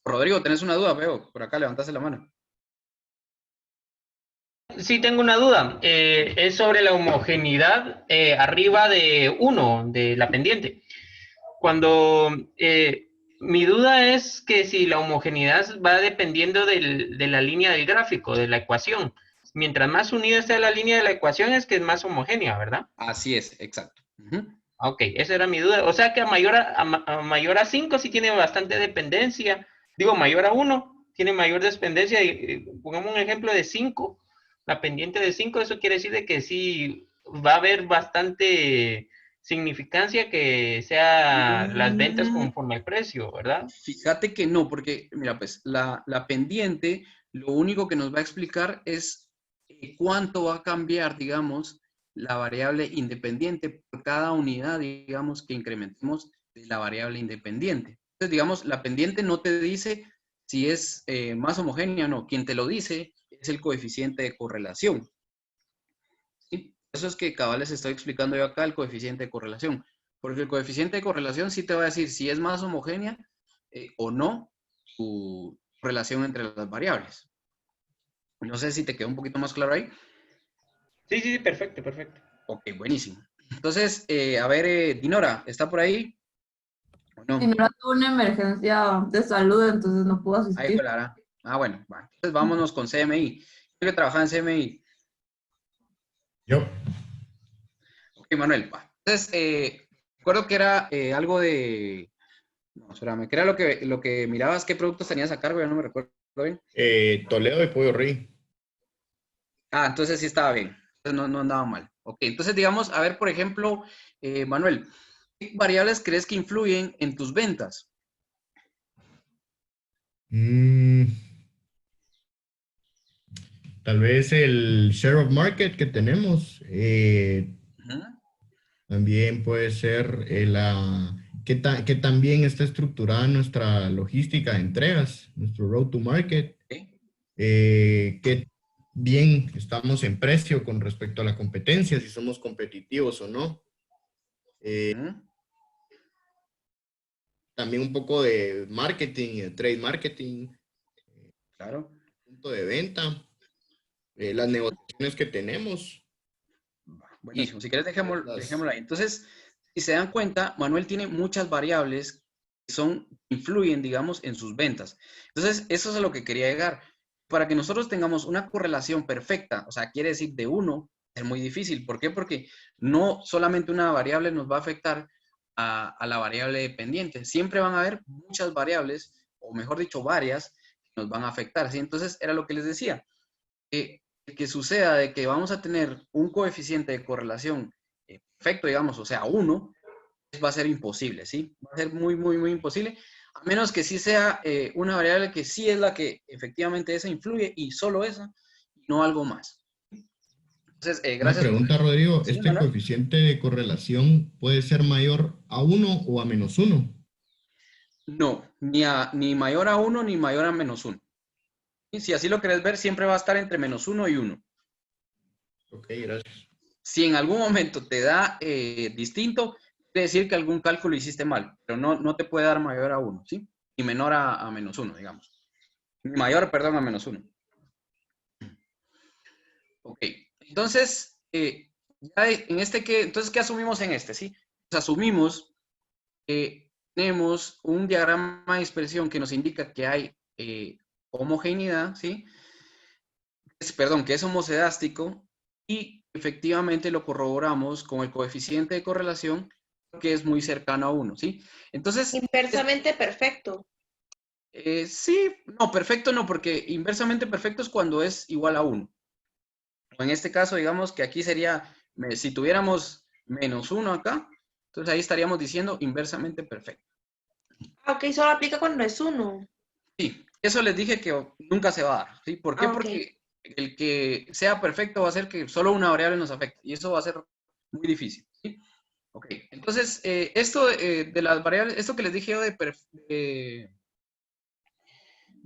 Rodrigo, ¿tenés una duda? Veo, por acá levantaste la mano. Sí, tengo una duda. Es sobre la homogeneidad arriba de 1, de la pendiente. Cuando mi duda es que si la homogeneidad va dependiendo de la línea del gráfico, de la ecuación. Mientras más unida esté la línea de la ecuación es que es más homogénea, ¿verdad? Así es, exacto. Ok, esa era mi duda. O sea que a mayor a 5 sí tiene bastante dependencia. Digo, mayor a 1 tiene mayor dependencia. Y pongamos un ejemplo de 5. La pendiente de 5, eso quiere decir de que sí va a haber bastante significancia que sea las ventas conforme al precio, ¿verdad? Fíjate que no, porque, mira, pues, la pendiente, lo único que nos va a explicar es cuánto va a cambiar, digamos, la variable independiente por cada unidad, digamos, que incrementemos de la variable independiente. Entonces, digamos, la pendiente no te dice si es más homogénea o no. Quien te lo dice es el coeficiente de correlación. ¿Sí? Eso es que cabal les estoy explicando yo acá el coeficiente de correlación. Porque el coeficiente de correlación sí te va a decir si es más homogénea o no tu relación entre las variables. No sé si te quedó un poquito más claro ahí. Sí, sí, perfecto, perfecto. Ok, buenísimo. Entonces, a ver, Dinora, ¿está por ahí? ¿O no? Dinora tuvo una emergencia de salud, entonces no pudo Ahí asistir. fue Lara. Ah, bueno, va. Entonces vámonos con CMI. ¿Quién que trabaja en CMI? Yo. Ok, Manuel, va. Entonces, recuerdo que era algo de... No, espérame, que era lo que mirabas, qué productos tenías a cargo, ya no me recuerdo bien. Toledo y Pollo Rey. Ah, entonces sí estaba bien. Entonces no andaba mal. Ok, entonces digamos, a ver, por ejemplo, Manuel, ¿qué variables crees que influyen en tus ventas? Tal vez el share of market que tenemos. También puede ser qué tan bien está estructurada nuestra logística de entregas, nuestro road to market. Qué bien estamos en precio con respecto a la competencia, si somos competitivos o no. También un poco de marketing, de trade marketing. Claro. Punto de venta. Las negociaciones que tenemos. Buenísimo. Si quieres, dejémoslo ahí. Entonces, si se dan cuenta, Manuel tiene muchas variables que influyen, digamos, en sus ventas. Entonces, eso es a lo que quería llegar. Para que nosotros tengamos una correlación perfecta, o sea, quiere decir de 1, es muy difícil. ¿Por qué? Porque no solamente una variable nos va a afectar a la variable dependiente. Siempre van a haber muchas variables, o mejor dicho, varias, que nos van a afectar. ¿Sí? Entonces, era lo que les decía. Que suceda de que vamos a tener un coeficiente de correlación perfecto, digamos, o sea, 1, va a ser imposible, ¿sí? Va a ser muy, muy, muy imposible, a menos que sí sea una variable que sí es la que efectivamente esa influye y solo esa, no algo más. Entonces, gracias. Una pregunta, Rodrigo. Sí, ¿Este Manuel. coeficiente de correlación puede ser mayor a 1 o a -1? No, ni mayor a 1 ni mayor a -1. Y si así lo querés ver, siempre va a estar entre -1 y 1. Ok, gracias. Si en algún momento te da distinto, quiere decir que algún cálculo hiciste mal, pero no te puede dar mayor a 1, ¿sí? Y menor a -1, digamos. Mayor, perdón, a -1. Ok, entonces, ya en este entonces, ¿qué asumimos en este, sí? Pues asumimos que tenemos un diagrama de dispersión que nos indica que hay homogeneidad, ¿sí? Perdón, que es homocedástico y efectivamente lo corroboramos con el coeficiente de correlación que es muy cercano a 1, ¿sí? Entonces... Inversamente perfecto. Sí, no, perfecto no, porque inversamente perfecto es cuando es igual a 1. O en este caso, digamos que aquí sería, si tuviéramos -1 acá, entonces ahí estaríamos diciendo inversamente perfecto. Ah, ok, solo aplica cuando es 1. Sí, eso les dije que nunca se va a dar, ¿sí? ¿Por qué? Ah, ok. Porque el que sea perfecto va a ser que solo una variable nos afecte, y eso va a ser muy difícil, ¿sí? Ok, entonces, esto de las variables, esto que les dije yo de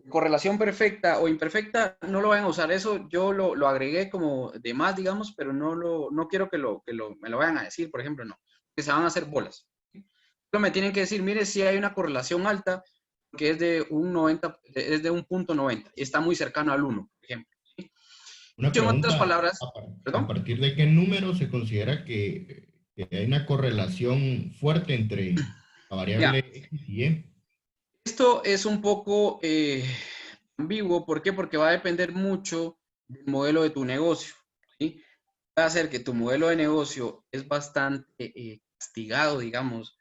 correlación perfecta o imperfecta, no lo vayan a usar. Eso yo lo agregué como de más, digamos, pero no quiero que me lo vayan a decir, por ejemplo, no. Que se van a hacer bolas. Solo me tienen que decir, mire, si hay una correlación alta, que es de un 90, es de un punto 90, está muy cercano al 1, por ejemplo. ¿Sí? Una En otras pregunta, palabras, ¿a partir de qué número se considera que hay una correlación fuerte entre la variable X y Y? Esto es un poco ambiguo. ¿Por qué? Porque va a depender mucho del modelo de tu negocio. ¿Sí? Va a hacer que tu modelo de negocio es bastante castigado, digamos,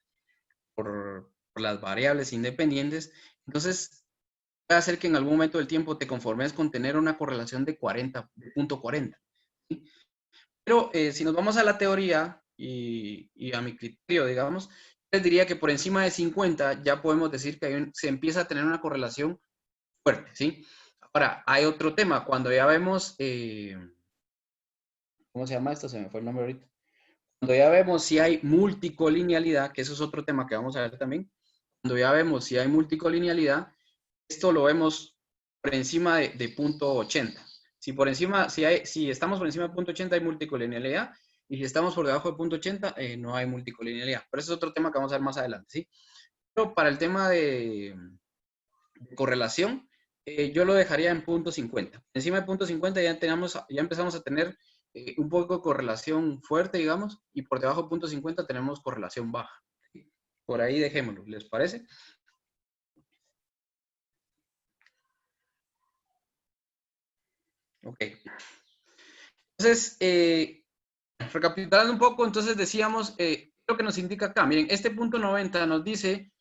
por las variables independientes. Entonces, va a hacer que en algún momento del tiempo te conformes con tener una correlación de 40, de punto 40. ¿Sí? Pero si nos vamos a la teoría, y a mi criterio, digamos, les diría que por encima de 50 ya podemos decir que se empieza a tener una correlación fuerte, ¿sí? Ahora, hay otro tema, cuando ya vemos, ¿cómo se llama esto? Se me fue el nombre ahorita. Cuando ya vemos si hay multicolinealidad, que eso es otro tema que vamos a ver también, cuando ya vemos si hay multicolinealidad, esto lo vemos por encima de punto 80. Si estamos por encima de punto 80 hay multicolinealidad, y si estamos por debajo de punto 80 no hay multicolinealidad. Pero ese es otro tema que vamos a ver más adelante, ¿sí? Pero para el tema de correlación, yo lo dejaría en punto 50. Encima de punto 50 ya empezamos a tener un poco de correlación fuerte, digamos, y por debajo de punto 50 tenemos correlación baja. Por ahí dejémoslo, ¿les parece? Ok. Entonces, recapitulando un poco, entonces decíamos, lo que nos indica acá, miren, este punto 90 nos dice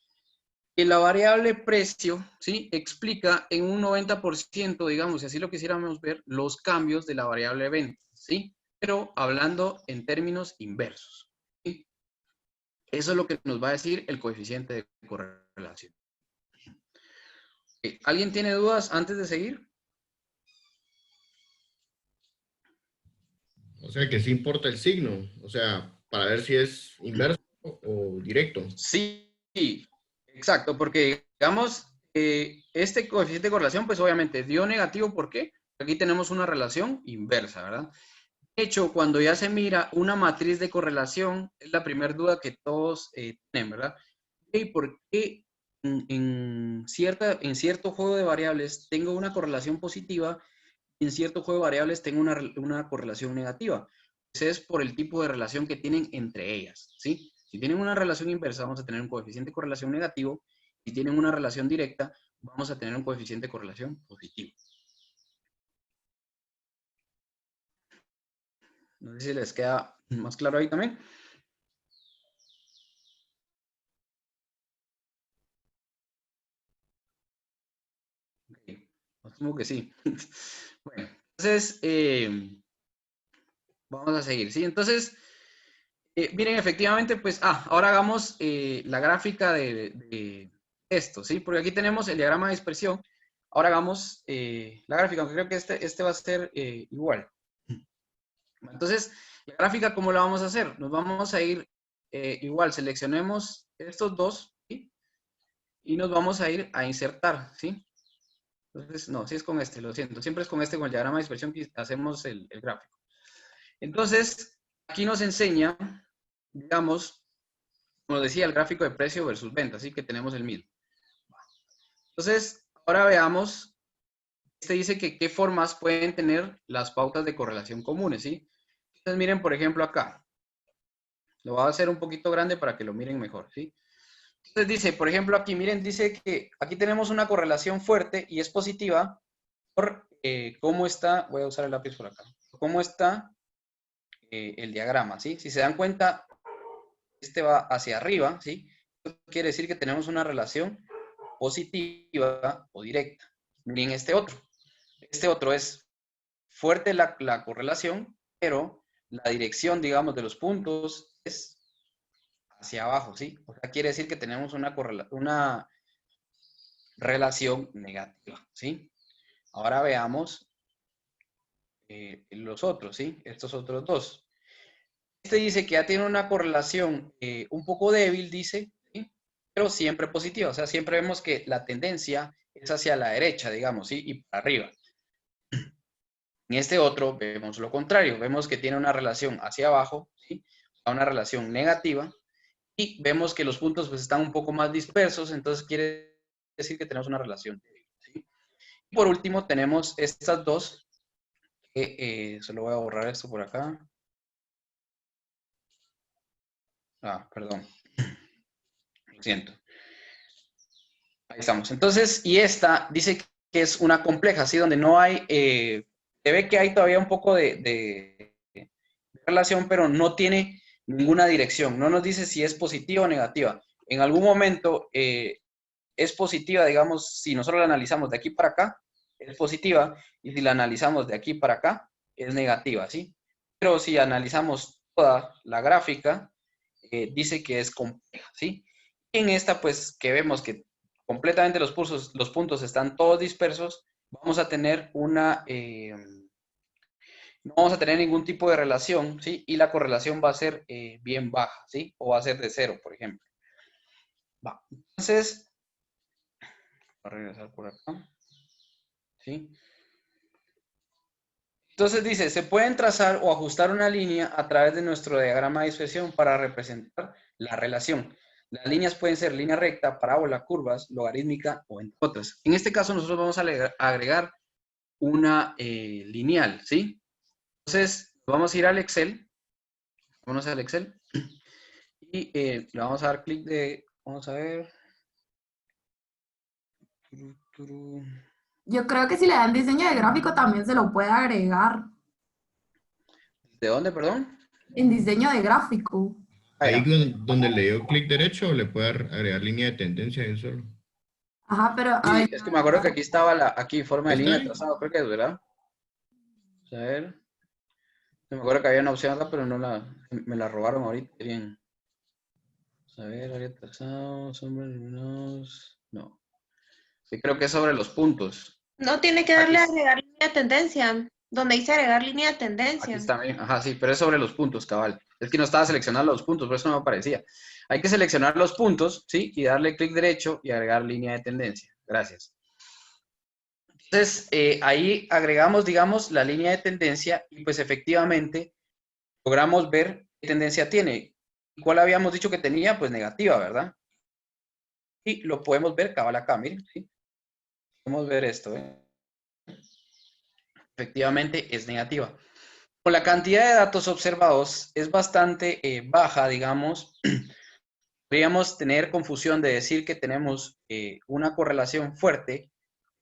que la variable precio, ¿sí? Explica en un 90%, digamos, si así lo quisiéramos ver, los cambios de la variable venta, ¿sí? Pero hablando en términos inversos, ¿sí? Eso es lo que nos va a decir el coeficiente de correlación. ¿Alguien tiene dudas antes de seguir? O sea, que sí importa el signo, o sea, para ver si es inverso o directo. Sí, exacto, porque digamos, este coeficiente de correlación, pues obviamente dio negativo, ¿por qué? Aquí tenemos una relación inversa, ¿verdad? De hecho, cuando ya se mira una matriz de correlación, es la primera duda que todos tienen, ¿verdad? ¿Y por qué en cierto juego de variables tengo una correlación positiva y en cierto juego de variables tengo una correlación negativa? Pues es por el tipo de relación que tienen entre ellas, ¿sí? Si tienen una relación inversa, vamos a tener un coeficiente de correlación negativo. Si tienen una relación directa, vamos a tener un coeficiente de correlación positivo. No sé si les queda más claro ahí también. Okay. Asumo que sí. Bueno, entonces, vamos a seguir, ¿sí? Entonces, miren, efectivamente, pues, ahora hagamos la gráfica de esto, ¿sí? Porque aquí tenemos el diagrama de dispersión. Ahora hagamos la gráfica, aunque creo que este va a ser igual. Entonces, la gráfica, ¿cómo la vamos a hacer? Nos vamos a ir igual, seleccionemos estos dos, ¿sí? Y nos vamos a ir a insertar, ¿sí? Entonces, no, sí es con este, lo siento. Siempre es con este, con el diagrama de dispersión que hacemos el gráfico. Entonces, aquí nos enseña, digamos, como decía, el gráfico de precio versus venta, así que tenemos el mismo. Entonces, ahora veamos, este dice que qué formas pueden tener las pautas de correlación comunes, ¿sí? Entonces, miren, por ejemplo, acá. Lo voy a hacer un poquito grande para que lo miren mejor, ¿sí? Entonces dice, por ejemplo, aquí, miren, dice que aquí tenemos una correlación fuerte y es positiva por cómo está, voy a usar el lápiz por acá, cómo está el diagrama, ¿sí? Si se dan cuenta, este va hacia arriba, ¿sí? Esto quiere decir que tenemos una relación positiva o directa. Miren este otro. Este otro es fuerte la correlación, pero la dirección, digamos, de los puntos es hacia abajo, ¿sí? O sea, quiere decir que tenemos una relación negativa, ¿sí? Ahora veamos los otros, ¿sí? Estos otros dos. Este dice que ya tiene una correlación un poco débil, dice, ¿sí? Pero siempre positiva. O sea, siempre vemos que la tendencia es hacia la derecha, digamos, ¿sí? Y para arriba. En este otro vemos lo contrario. Vemos que tiene una relación hacia abajo, ¿sí? Una relación negativa. Y vemos que los puntos pues están un poco más dispersos, entonces quiere decir que tenemos una relación débil, ¿sí? Y por último tenemos estas dos, que solo voy a borrar esto por acá. Perdón. Lo siento. Ahí estamos. Entonces, y esta dice que es una compleja, ¿sí? Donde no hay, se ve que hay todavía un poco de relación, pero no tiene ninguna dirección. No nos dice si es positiva o negativa. En algún momento es positiva, digamos, si nosotros la analizamos de aquí para acá, es positiva, y si la analizamos de aquí para acá, es negativa, ¿sí? Pero si analizamos toda la gráfica dice que es compleja, ¿sí? En esta, pues, que vemos que completamente los puntos están todos dispersos, vamos a tener una... no vamos a tener ningún tipo de relación, ¿sí? Y la correlación va a ser bien baja, ¿sí? O va a ser de 0, por ejemplo. Va. Entonces, voy a regresar por acá. ¿Sí? Entonces dice, se pueden trazar o ajustar una línea a través de nuestro diagrama de dispersión para representar la relación. Las líneas pueden ser línea recta, parábola, curvas, logarítmica o entre otras. En este caso nosotros vamos a agregar una lineal, ¿sí? Entonces vamos a ir al Excel. Vamos al Excel. Y le vamos a dar clic de, vamos a ver. Yo creo que si le dan diseño de gráfico también se lo puede agregar. ¿De dónde, perdón? En diseño de gráfico. Ahí donde le dio clic derecho, le puede agregar línea de tendencia de solo. Ajá, pero... Sí, ay, es que me acuerdo que aquí estaba aquí forma de ¿Está línea de bien? trazado, creo que es, ¿verdad? Vamos a ver. Me acuerdo que había una opción acá, pero no me la robaron ahorita. Bien. Vamos a ver, área de trazado, sombras luminosas. No. Sí, creo que es sobre los puntos. No, tiene que darle a Aquí, agregar línea de tendencia. Donde dice agregar línea de aquí tendencia. está bien. Ajá, sí, pero es sobre los puntos, cabal. Es que no estaba seleccionando los puntos, por eso no me aparecía. Hay que seleccionar los puntos, ¿sí? Y darle clic derecho y agregar línea de tendencia. Gracias. Entonces, ahí agregamos, digamos, la línea de tendencia y pues efectivamente logramos ver qué tendencia tiene. ¿Cuál habíamos dicho que tenía? Pues negativa, ¿verdad? Y lo podemos ver, cabal acá, miren, ¿sí? Podemos ver esto, ¿eh? Efectivamente es negativa. Con la cantidad de datos observados es bastante baja, digamos, podríamos tener confusión de decir que tenemos una correlación fuerte,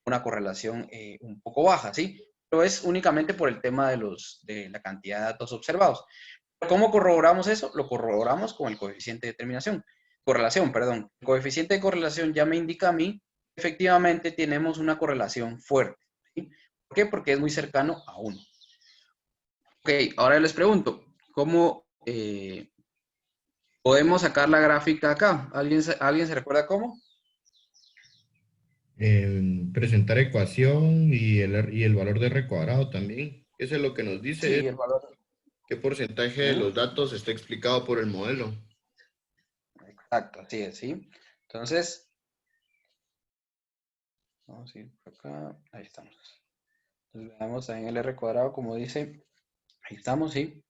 una correlación un poco baja, ¿sí? Pero es únicamente por el tema de la cantidad de datos observados. ¿Cómo corroboramos eso? Lo corroboramos con el coeficiente de correlación, perdón. El coeficiente de correlación ya me indica a mí que efectivamente tenemos una correlación fuerte, ¿sí? ¿Por qué? Porque es muy cercano a 1. Ok, ahora les pregunto, ¿cómo podemos sacar la gráfica acá? ¿Alguien se recuerda cómo? Presentar ecuación y el valor de R cuadrado también. Eso es lo que nos dice. Sí, el valor. ¿Qué porcentaje de los datos está explicado por el modelo? Exacto, así es, ¿sí? Entonces, vamos a ir por acá, ahí estamos. Entonces, veamos ahí en el R cuadrado, como dice, ahí estamos, ¿sí?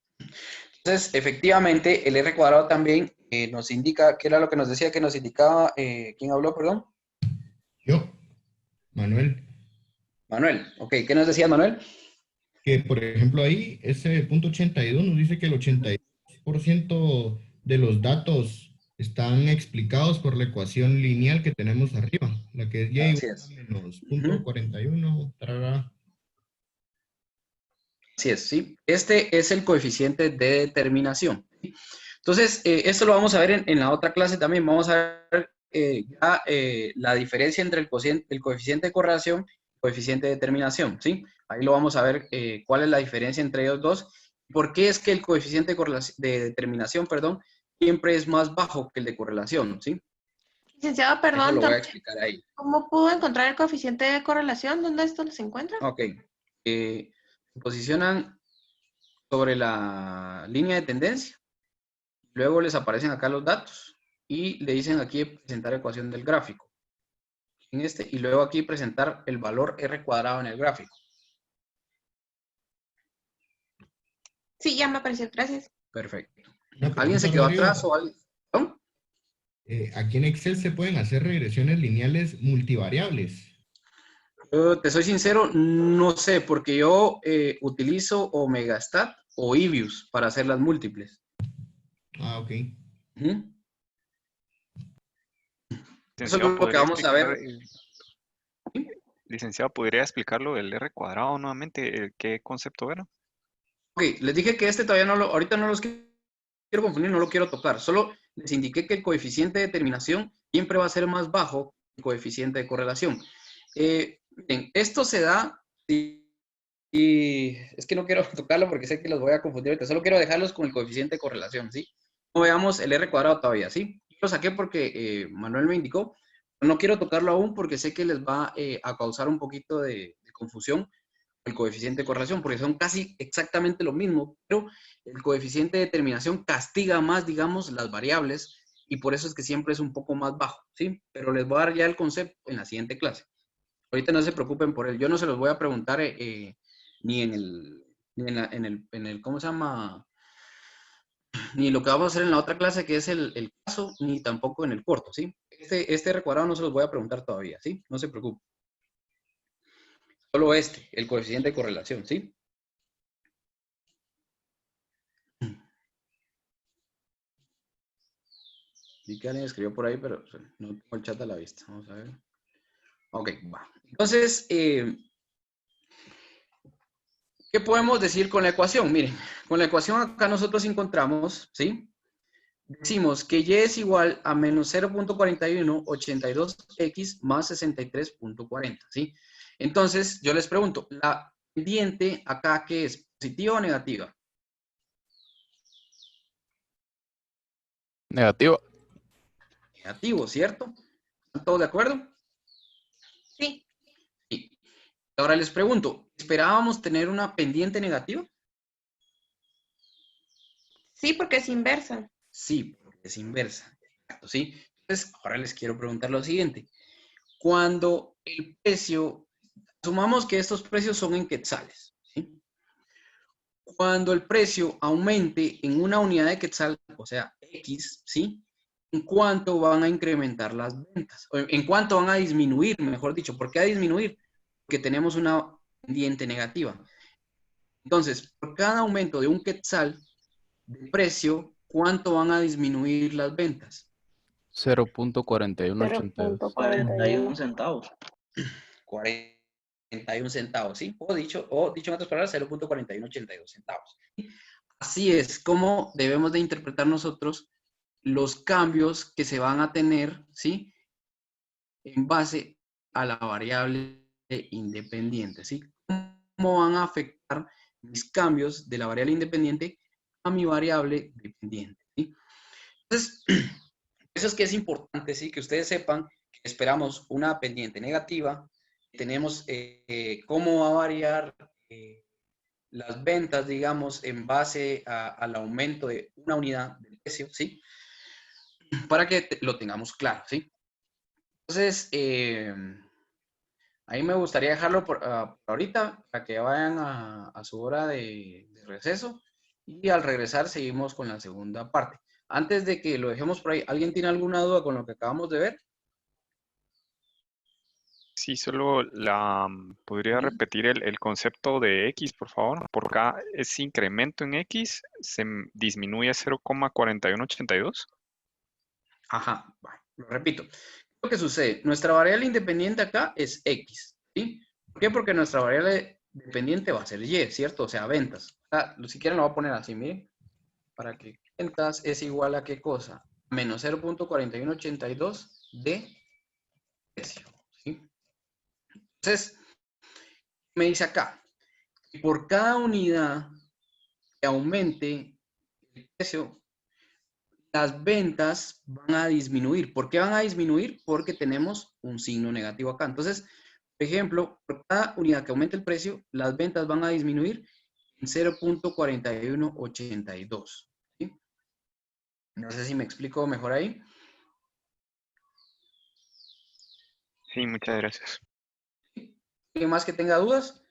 Entonces, efectivamente, el R cuadrado también nos indica, ¿qué era lo que nos decía que nos indicaba? ¿Quién habló, perdón? Yo, Manuel. Manuel, ok, ¿qué nos decía Manuel? Que, por ejemplo, ahí, ese punto 82 nos dice que el 82% de los datos están explicados por la ecuación lineal que tenemos arriba, la que es y Así igual a es. menos punto 41, tarara. Así es, ¿sí? Este es el coeficiente de determinación. ¿Sí? Entonces, esto lo vamos a ver en la otra clase también. Vamos a ver la diferencia entre el coeficiente de correlación y el coeficiente de determinación, ¿sí? Ahí lo vamos a ver cuál es la diferencia entre ellos dos. ¿Por qué es que el coeficiente de determinación, perdón, siempre es más bajo que el de correlación, ¿sí? Licenciado, Eso perdón, lo voy a explicar ahí. ¿cómo pudo encontrar el coeficiente de correlación? ¿Dónde esto se encuentra? Ok. Se posicionan sobre la línea de tendencia. Luego les aparecen acá los datos y le dicen aquí presentar ecuación del gráfico. Y luego aquí presentar el valor R cuadrado en el gráfico. Sí, ya me apareció, gracias. Perfecto. Una ¿Alguien se pregunta, quedó Rodrigo. atrás o alguien? ¿No? Aquí en Excel se pueden hacer regresiones lineales multivariables. Yo te soy sincero, no sé, porque yo utilizo o Megastat o Ibius para hacer las múltiples. Ah, ok. Eso es Licenciado, lo que ¿podría vamos a ver. Licenciado, ¿podría explicarlo del R cuadrado nuevamente? ¿Qué concepto era? Ok, les dije que todavía ahorita no los quiero confundir, no lo quiero tocar. Solo les indiqué que el coeficiente de determinación siempre va a ser más bajo que el coeficiente de correlación. Miren, esto se da, Y es que no quiero tocarlo porque sé que los voy a confundir ahorita. Solo quiero dejarlos con el coeficiente de correlación, ¿sí? No veamos el R cuadrado todavía, ¿sí? Lo saqué porque Manuel me indicó. No quiero tocarlo aún porque sé que les va a causar un poquito de confusión el coeficiente de correlación, porque son casi exactamente lo mismo, pero el coeficiente de determinación castiga más, digamos, las variables, y por eso es que siempre es un poco más bajo, ¿sí? Pero les voy a dar ya el concepto en la siguiente clase. Ahorita no se preocupen por él. Yo no se los voy a preguntar ni en el, ¿cómo se llama? Ni lo que vamos a hacer en la otra clase, que es el caso, ni tampoco en el corto, ¿sí? Este R cuadrado no se los voy a preguntar todavía, ¿sí? No se preocupen. Solo el coeficiente de correlación, ¿sí? Vi que alguien escribió por ahí, pero no tengo el chat a la vista. Vamos a ver. Ok, va. Entonces, ¿qué podemos decir con la ecuación? Miren, con la ecuación acá nosotros encontramos, ¿sí? Decimos que y es igual a menos 0.4182x más 63.40, ¿sí? Entonces, yo les pregunto, ¿la pendiente acá qué es? ¿Positiva o negativa? Negativo. Negativo, ¿cierto? ¿Están todos de acuerdo? Sí. Sí. Ahora les pregunto, ¿esperábamos tener una pendiente negativa? Sí, porque es inversa. Sí, porque es inversa. Exacto, ¿sí? Entonces, ahora les quiero preguntar lo siguiente. Cuando el precio, asumamos que estos precios son en quetzales, ¿sí? Cuando el precio aumente en una unidad de quetzal, o sea, X, ¿sí? ¿En cuánto van a incrementar las ventas? O ¿en cuánto van a disminuir, mejor dicho? ¿Por qué a disminuir? Porque tenemos una pendiente negativa. Entonces, por cada aumento de un quetzal de precio, ¿cuánto van a disminuir las ventas? 0.4182. 41 centavos. 41 centavos, ¿sí? O dicho en otras palabras, 0.4182 centavos. Así es como debemos de interpretar nosotros los cambios que se van a tener, ¿sí? En base a la variable independiente, ¿sí? ¿Cómo van a afectar mis cambios de la variable independiente a mi variable dependiente, ¿sí? Entonces, eso es que es importante, ¿sí? Que ustedes sepan que esperamos una pendiente negativa, tenemos cómo va a variar las ventas, digamos, en base al aumento de una unidad del precio, ¿sí? Para que lo tengamos claro, ¿sí? Entonces, ahí me gustaría dejarlo por ahorita, para que vayan a su hora de receso, y al regresar seguimos con la segunda parte. Antes de que lo dejemos por ahí, ¿alguien tiene alguna duda con lo que acabamos de ver? Sí, solo podría repetir el concepto de X, por favor. Por cada ese incremento en X se disminuye a 0.4182. Ajá, bueno, lo repito. Lo que sucede, nuestra variable independiente acá es X, ¿sí? ¿Por qué? Porque nuestra variable dependiente va a ser Y, ¿cierto? O sea, ventas. Si quieren lo voy a poner así, miren. Para que ventas es igual a ¿qué cosa? Menos 0.4182 de precio, ¿sí? Entonces, me dice acá, que por cada unidad que aumente el precio, las ventas van a disminuir. ¿Por qué van a disminuir? Porque tenemos un signo negativo acá. Entonces, por ejemplo, por cada unidad que aumente el precio, las ventas van a disminuir en 0.4182. ¿Sí? No sé si me explico mejor ahí. Sí, muchas gracias. ¿Alguien más que tenga dudas?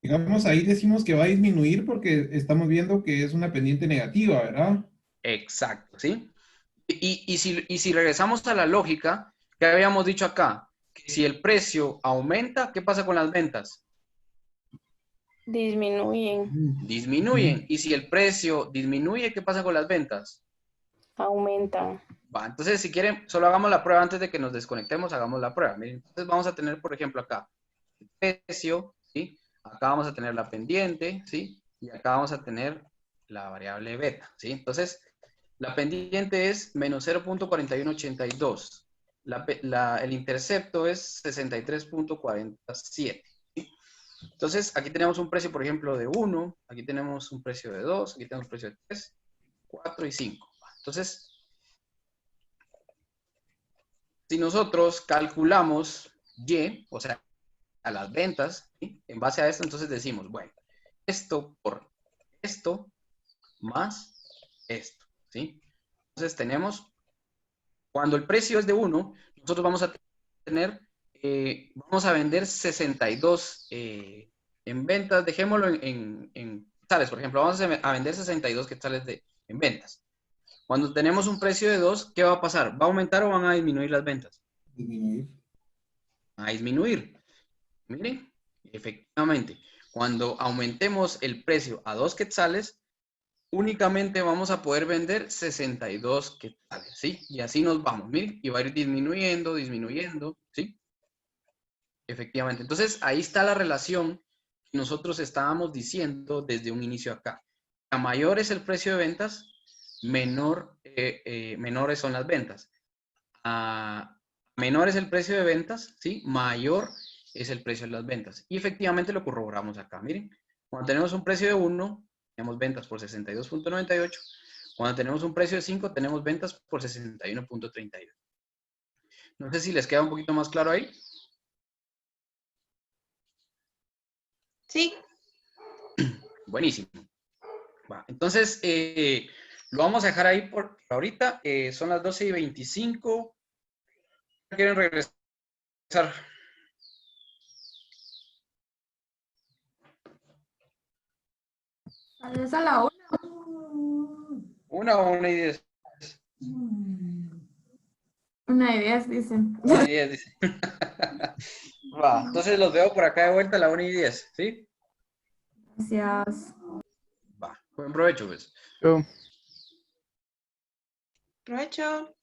Digamos, ahí decimos que va a disminuir porque estamos viendo que es una pendiente negativa, ¿verdad? Exacto, ¿sí? Y si regresamos a la lógica que habíamos dicho acá, que si el precio aumenta, ¿qué pasa con las ventas? Disminuyen. Disminuyen. Y si el precio disminuye, ¿qué pasa con las ventas? Aumentan. Va, entonces si quieren, solo hagamos la prueba antes de que nos desconectemos, hagamos la prueba. Miren, entonces vamos a tener, por ejemplo, acá el precio, ¿sí? Acá vamos a tener la pendiente, ¿sí? Y acá vamos a tener la variable beta, ¿sí? Entonces, la pendiente es menos 0.4182. El intercepto es 63.47. ¿Sí? Entonces, aquí tenemos un precio, por ejemplo, de 1, aquí tenemos un precio de 2, aquí tenemos un precio de 3, 4 y 5. Entonces, si nosotros calculamos Y, o sea, a las ventas, ¿sí? En base a esto, entonces decimos, bueno, esto por esto más esto, ¿sí? Entonces tenemos, cuando el precio es de 1, nosotros vamos a tener, vamos a vender 62 en ventas, dejémoslo en quetzales, por ejemplo, vamos a vender 62 quetzales en ventas. Cuando tenemos un precio de 2, ¿qué va a pasar? ¿Va a aumentar o van a disminuir las ventas? Disminuir. A disminuir. Miren, efectivamente, cuando aumentemos el precio a 2 quetzales, únicamente vamos a poder vender 62 quetzales, ¿sí? Y así nos vamos, miren, y va a ir disminuyendo, disminuyendo, ¿sí? Efectivamente. Entonces, ahí está la relación que nosotros estábamos diciendo desde un inicio acá. A mayor es el precio de ventas, menores son las ventas. A menor es el precio de ventas, ¿sí? Mayor es el precio de las ventas. Y efectivamente lo corroboramos acá. Miren, cuando tenemos un precio de 1, tenemos ventas por 62.98. Cuando tenemos un precio de 5, tenemos ventas por 61.31. No sé si les queda un poquito más claro ahí. Sí. Buenísimo. Va, entonces, lo vamos a dejar ahí por ahorita. Son las 12:25. ¿Quieren regresar? Tal vez a la 1. 1 o 1:10. 1:10 dicen. 1:10, dice. Va, entonces los veo por acá de vuelta a la 1:10, ¿sí? Gracias. Va, buen provecho, pues. Yo. Provecho.